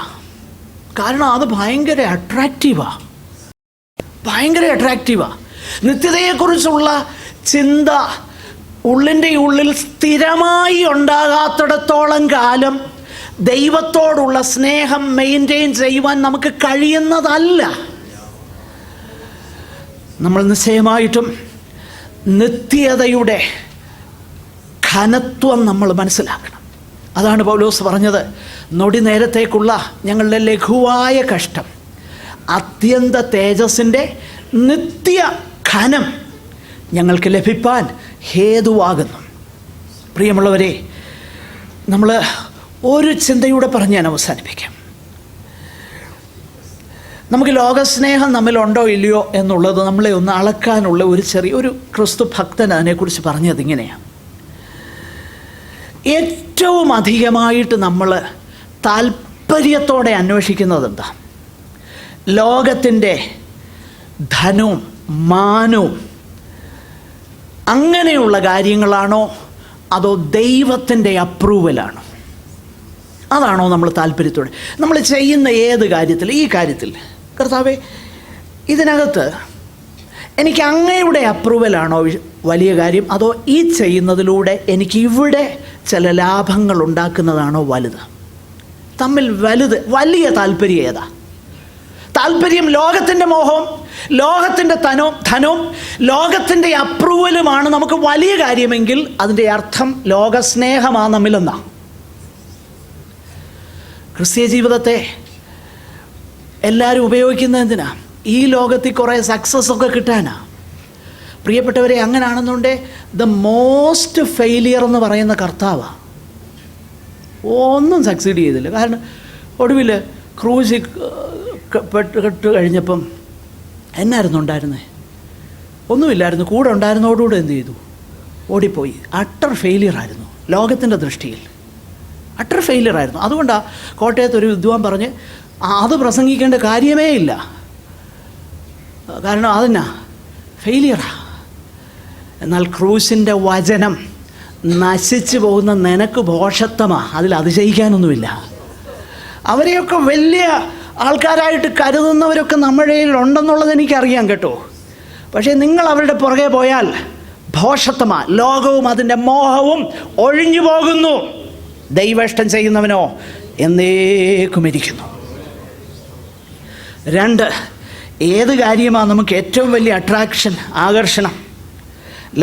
കാരണം അത് ഭയങ്കര അട്രാക്റ്റീവാണ്, ഭയങ്കര അട്രാക്റ്റീവാണ്. നിത്യതയെക്കുറിച്ചുള്ള ചിന്ത ഉള്ളിൻ്റെ ഉള്ളിൽ സ്ഥിരമായി ഉണ്ടാകാത്തിടത്തോളം കാലം ദൈവത്തോടുള്ള സ്നേഹം മെയിൻറ്റെയിൻ ചെയ്യുവാൻ നമുക്ക് കഴിയുന്നതല്ല. നമ്മൾ നിശ്ചയമായിട്ടും നിത്യതയുടെ ഘനത്വം നമ്മൾ മനസ്സിലാക്കണം. അതാണ് പൗലോസ് പറഞ്ഞത്, നൊടി നേരത്തേക്കുള്ള ഞങ്ങളുടെ ലഘുവായ കഷ്ടം അത്യന്ത തേജസ്സിൻ്റെ നിത്യ ഘനം ഞങ്ങൾക്ക് ലഭിപ്പാൻ ഹേതുവാകുന്നു. പ്രിയമുള്ളവരെ, നമ്മൾ ഒരു ചിന്തയൂടെ പറഞ്ഞ് ഞാൻ അവസാനിപ്പിക്കാം. നമുക്ക് ലോകസ്നേഹം നമ്മിലുണ്ടോ ഇല്ലയോ എന്നുള്ളത് നമ്മളെ ഒന്ന് അളക്കാനുള്ള ഒരു ക്രിസ്തു ഭക്തൻ അതിനെക്കുറിച്ച് പറഞ്ഞത് ഇങ്ങനെയാണ്: ഏറ്റവും അധികമായിട്ട് നമ്മൾ താല്പര്യത്തോടെ അന്വേഷിക്കുന്നത് എന്താ? ലോകത്തിൻ്റെ ധനവും മാനവും അങ്ങനെയുള്ള കാര്യങ്ങളാണോ, അതോ ദൈവത്തിൻ്റെ അപ്രൂവലാണോ? അതാണോ നമ്മൾ താല്പര്യത്തോടെ നമ്മൾ ചെയ്യുന്ന ഏത് കാര്യത്തിൽ? ഈ കാര്യത്തിൽ കർത്താവേ, ഇതിനകത്ത് എനിക്ക് അങ്ങയുടെ അപ്രൂവലാണോ വലിയ കാര്യം, അതോ ഈ ചെയ്യുന്നതിലൂടെ എനിക്ക് ഇവിടെ ചില ലാഭങ്ങൾ ഉണ്ടാക്കുന്നതാണോ വലുത്? തമ്മിൽ വലിയ താല്പര്യം ഏതാ? താല്പര്യം ലോകത്തിൻ്റെ മോഹവും ലോകത്തിൻ്റെ ധനവും ലോകത്തിൻ്റെ അപ്രൂവലുമാണ് നമുക്ക് വലിയ കാര്യമെങ്കിൽ അതിൻ്റെ അർത്ഥം ലോകസ്നേഹമാണ് നമ്മിലെന്നാ. ക്രിസ്തീയ ജീവിതത്തെ എല്ലാവരും ഉപയോഗിക്കുന്നത് എന്തിനാ? ഈ ലോകത്തിൽ കുറേ സക്സസ് ഒക്കെ കിട്ടാനാ. പ്രിയപ്പെട്ടവരെ, അങ്ങനെയാണെന്നുണ്ടെങ്കിൽ ദ മോസ്റ്റ് ഫെയിലിയർ എന്ന് പറയുന്ന കർത്താവാണ്. ഒന്നും സക്സീഡ് ചെയ്തില്ല. കാരണം ഒടുവിൽ ക്രൂശിൽ പെട്ട് കഴിഞ്ഞപ്പം എന്നായിരുന്നു ഉണ്ടായിരുന്നേ? ഒന്നുമില്ലായിരുന്നു. കൂടെ ഉണ്ടായിരുന്നതോടുകൂടെ എന്ത് ചെയ്തു? ഓടിപ്പോയി. അട്ടർ ഫെയിലിയറായിരുന്നു ലോകത്തിൻ്റെ ദൃഷ്ടിയിൽ, അട്ടർ ഫെയിലിയറായിരുന്നു. അതുകൊണ്ടാണ് കോട്ടയത്ത് ഒരു വിദ്വാൻ പറഞ്ഞ് അത് പ്രസംഗിക്കേണ്ട കാര്യമേ ഇല്ല, കാരണം അതെന്നാ ഫെയിലിയറാണ്. എന്നാൽ ക്രൂശിൻ്റെ വചനം നശിച്ചു പോകുന്ന നിനക്ക് ഭോഷത്വമാണ്, അതിൽ അതിശയിക്കാനൊന്നുമില്ല. അവരെയൊക്കെ വലിയ ആൾക്കാരായിട്ട് കരുതുന്നവരൊക്കെ നമ്മുടെ ഉണ്ടെന്നുള്ളത് എനിക്കറിയാം കേട്ടോ. പക്ഷേ നിങ്ങൾ അവരുടെ പുറകെ പോയാൽ ഭോഷത്വമാ, ലോകവും അതിൻ്റെ മോഹവും ഒഴിഞ്ഞു പോകുന്നു. ദൈവേഷ്ടം ചെയ്യുന്നവനോ എന്നേക്കും ഇരിക്കുന്നു. 2, ഏത് കാര്യമാണ് നമുക്ക് ഏറ്റവും വലിയ അട്രാക്ഷൻ, ആകർഷണം?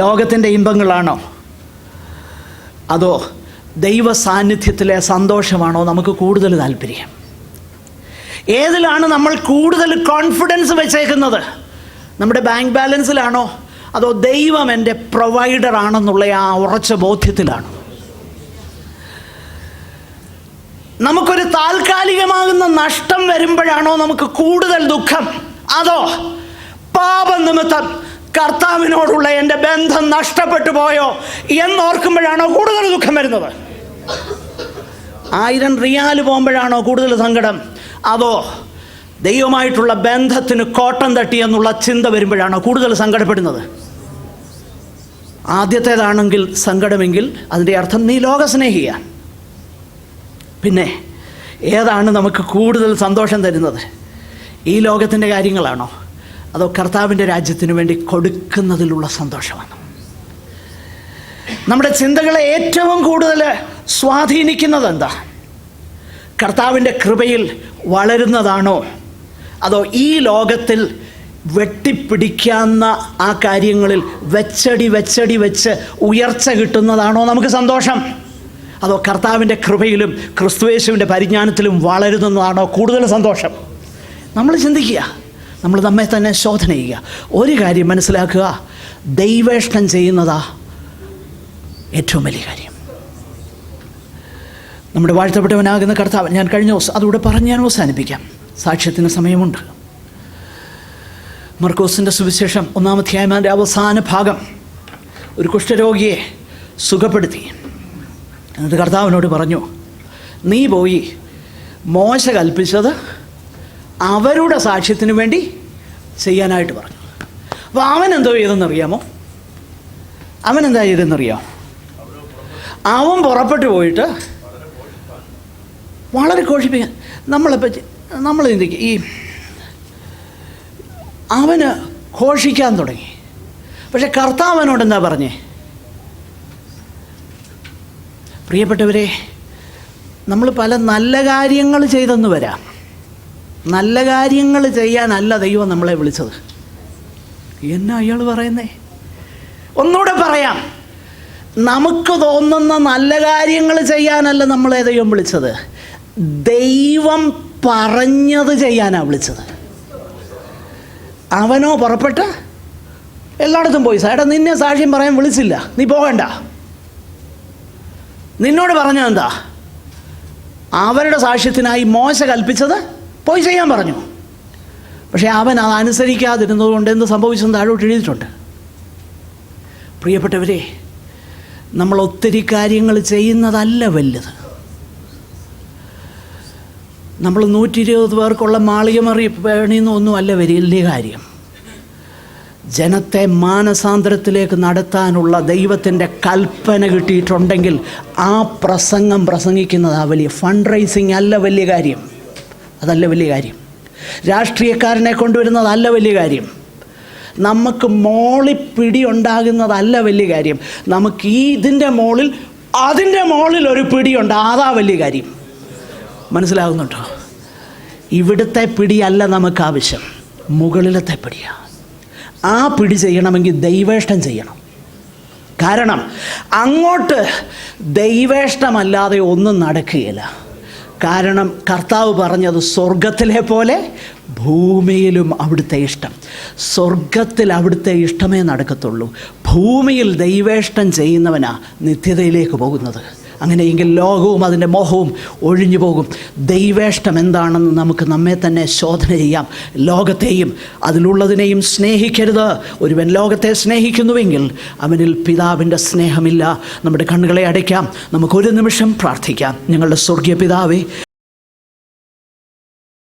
ലോകത്തിൻ്റെ ഇമ്പങ്ങളാണോ അതോ ദൈവ സാന്നിധ്യത്തിലെ സന്തോഷമാണോ നമുക്ക് കൂടുതൽ താല്പര്യം? ഏതിലാണ് നമ്മൾ കൂടുതൽ കോൺഫിഡൻസ് വെച്ചേക്കുന്നത്? നമ്മുടെ ബാങ്ക് ബാലൻസിലാണോ അതോ ദൈവം എൻ്റെ പ്രൊവൈഡർ ആണെന്നുള്ള ആ ഉറച്ച ബോധ്യത്തിലാണോ? നമുക്കൊരു താൽക്കാലികമാകുന്ന നഷ്ടം വരുമ്പോഴാണോ നമുക്ക് കൂടുതൽ ദുഃഖം, അതോ പാപനിമിത്തം കർത്താവിനോടുള്ള എൻ്റെ ബന്ധം നഷ്ടപ്പെട്ടു പോയോ എന്നോർക്കുമ്പോഴാണോ കൂടുതൽ ദുഃഖം വരുന്നത്? 1000 റിയാൽ പോകുമ്പോഴാണോ കൂടുതൽ സങ്കടം, അതോ ദൈവമായിട്ടുള്ള ബന്ധത്തിന് കോട്ടം തട്ടി എന്നുള്ള ചിന്ത വരുമ്പോഴാണോ കൂടുതൽ സങ്കടപ്പെടുന്നത്? ആദ്യത്തേതാണെങ്കിൽ സങ്കടമെങ്കിൽ അതിൻ്റെ അർത്ഥം നീ ലോകസ്നേഹിയാണ്. പിന്നെ ഏതാണ് നമുക്ക് കൂടുതൽ സന്തോഷം തരുന്നത്? ഈ ലോകത്തിൻ്റെ കാര്യങ്ങളാണോ അതോ കർത്താവിൻ്റെ രാജ്യത്തിന് വേണ്ടി കൊടുക്കുന്നതിലുള്ള സന്തോഷമാണ്? നമ്മുടെ ചിന്തകളെ ഏറ്റവും കൂടുതൽ സ്വാധീനിക്കുന്നത് എന്താ? കർത്താവിൻ്റെ കൃപയിൽ വളരുന്നതാണോ അതോ ഈ ലോകത്തിൽ വെട്ടിപ്പിടിക്കാവുന്ന ആ കാര്യങ്ങളിൽ വെച്ച് ഉയർച്ച കിട്ടുന്നതാണോ നമുക്ക് സന്തോഷം? അതോ കർത്താവിൻ്റെ കൃപയിലും ക്രിസ്തുയേശുവിൻ്റെ പരിജ്ഞാനത്തിലും വളരുന്നതാണോ കൂടുതൽ സന്തോഷം? നമ്മൾ ചിന്തിക്കുക, നമ്മൾ നമ്മെ തന്നെ ശോധന ചെയ്യുക. ഒരു കാര്യം മനസ്സിലാക്കുക, ദൈവേഷ്ടം ചെയ്യുന്നതാ ഏറ്റവും വലിയ കാര്യം. നമ്മുടെ വാഴ്ത്തപ്പെട്ടവനാകുന്ന കർത്താവ്, ഞാൻ കഴിഞ്ഞ ദിവസം അതുകൂടെ പറഞ്ഞ് ഞാൻ അവസാനിപ്പിക്കാം, സാക്ഷ്യത്തിന് സമയമുണ്ട്. മർക്കോസിൻ്റെ സുവിശേഷം 1-ാം അധ്യായം അതിൻ്റെ അവസാന ഭാഗം ഒരു കുഷ്ഠരോഗിയെ സുഖപ്പെടുത്തി. എന്നിട്ട് കർത്താവിനോട് പറഞ്ഞു, നീ പോയി മോശ കൽപ്പിച്ചത് അവരുടെ സാക്ഷ്യത്തിന് വേണ്ടി ചെയ്യാനായിട്ട് പറഞ്ഞു. അപ്പോൾ അവൻ എന്തോ ചെയ്തെന്നറിയാമോ? അവൻ പുറപ്പെട്ടു പോയിട്ട് വളരെ ഘോഷിപ്പിക്കാൻ, നമ്മൾ ചിന്തിക്കും, ഈ അവന് ഘോഷിക്കാൻ തുടങ്ങി. പക്ഷെ കർത്താവിനോട് എന്താ പറഞ്ഞേ? പ്രിയപ്പെട്ടവരെ, നമ്മൾ പല നല്ല കാര്യങ്ങൾ ചെയ്തെന്ന് വരാം. നല്ല കാര്യങ്ങൾ ചെയ്യാനല്ല ദൈവം നമ്മളെ വിളിച്ചത്. എന്നാ അയാൾ പറയുന്നേ? ഒന്നുകൂടെ പറയാം, നമുക്ക് തോന്നുന്ന നല്ല കാര്യങ്ങൾ ചെയ്യാനല്ല നമ്മളെ ദൈവം വിളിച്ചത്, ദൈവം പറഞ്ഞത് ചെയ്യാനാണ് വിളിച്ചത്. അവനോ പുറപ്പെട്ട് എല്ലായിടത്തും പോയി, സാറേ നിന്നെ സാക്ഷ്യം പറയാൻ വിളിച്ചില്ല, നീ പോകണ്ട. നിന്നോട് പറഞ്ഞതെന്താ? അവരുടെ സാക്ഷ്യത്തിനായി മോശ കൽപ്പിച്ചത് പോയി ചെയ്യാൻ പറഞ്ഞു. പക്ഷേ അവൻ അത് അനുസരിക്കാതിരുന്നത് കൊണ്ട് എന്ത് സംഭവിച്ചെന്ന് താഴോട്ട് എഴുതിയിട്ടുണ്ട്. പ്രിയപ്പെട്ടവരെ, നമ്മൾ ഒത്തിരി കാര്യങ്ങൾ ചെയ്യുന്നതല്ല വലുത്. നമ്മൾ 120 പേർക്കുള്ള മാളികമറി പണിയൊന്നും അല്ല വലിയ കാര്യം. ജനത്തെ മാനസാന്തരത്തിലേക്ക് നടത്താനുള്ള ദൈവത്തിൻ്റെ കൽപ്പന കിട്ടിയിട്ടുണ്ടെങ്കിൽ ആ പ്രസംഗം പ്രസംഗിക്കുന്നത് വലിയ ഫണ്ട് റൈസിങ് അല്ല വലിയ കാര്യം. അതല്ല വലിയ കാര്യം. രാഷ്ട്രീയക്കാരനെ കൊണ്ടുവരുന്നതല്ല വലിയ കാര്യം. നമുക്ക് മോളിൽ പിടി ഉണ്ടാകുന്നതല്ല വലിയ കാര്യം. നമുക്ക് ഇതിൻ്റെ മോളിൽ അതിൻ്റെ മോളിൽ ഒരു പിടിയുണ്ട്, അതാ വലിയ കാര്യം. മനസ്സിലാകുന്നുണ്ടോ? ഇവിടുത്തെ പിടിയല്ല നമുക്ക് ആവശ്യം, മുകളിലത്തെ പിടിയാണ്. ആ പിടി ചെയ്യണമെങ്കിൽ ദൈവേഷ്ടം ചെയ്യണം. കാരണം അങ്ങോട്ട് ദൈവേഷ്ടമല്ലാതെ ഒന്നും നടക്കുകയില്ല. കാരണം കർത്താവ് പറഞ്ഞത് സ്വർഗത്തിലെ പോലെ ഭൂമിയിലും അവിടുത്തെ ഇഷ്ടം. സ്വർഗത്തിൽ അവിടുത്തെ ഇഷ്ടമേ നടക്കത്തുള്ളൂ. ഭൂമിയിൽ ദൈവേഷ്ടം ചെയ്യുന്നവനാ നിത്യതയിലേക്ക് പോകുന്നത്. അങ്ങനെയെങ്കിൽ ലോകവും അതിൻ്റെ മോഹവും ഒഴിഞ്ഞു പോകും. ദൈവേഷ്ടം എന്താണെന്ന് നമുക്ക് നമ്മെ തന്നെ ശോധന ചെയ്യാം. ലോകത്തെയും അതിലുള്ളതിനെയും സ്നേഹിക്കരുത്. ഒരുവൻ ലോകത്തെ സ്നേഹിക്കുന്നുവെങ്കിൽ അവനിൽ പിതാവിൻ്റെ സ്നേഹമില്ല. നമ്മുടെ കണ്ണുകളെ അടയ്ക്കാം, നമുക്കൊരു നിമിഷം പ്രാർത്ഥിക്കാം. ഞങ്ങളുടെ സ്വർഗീയ പിതാവേ,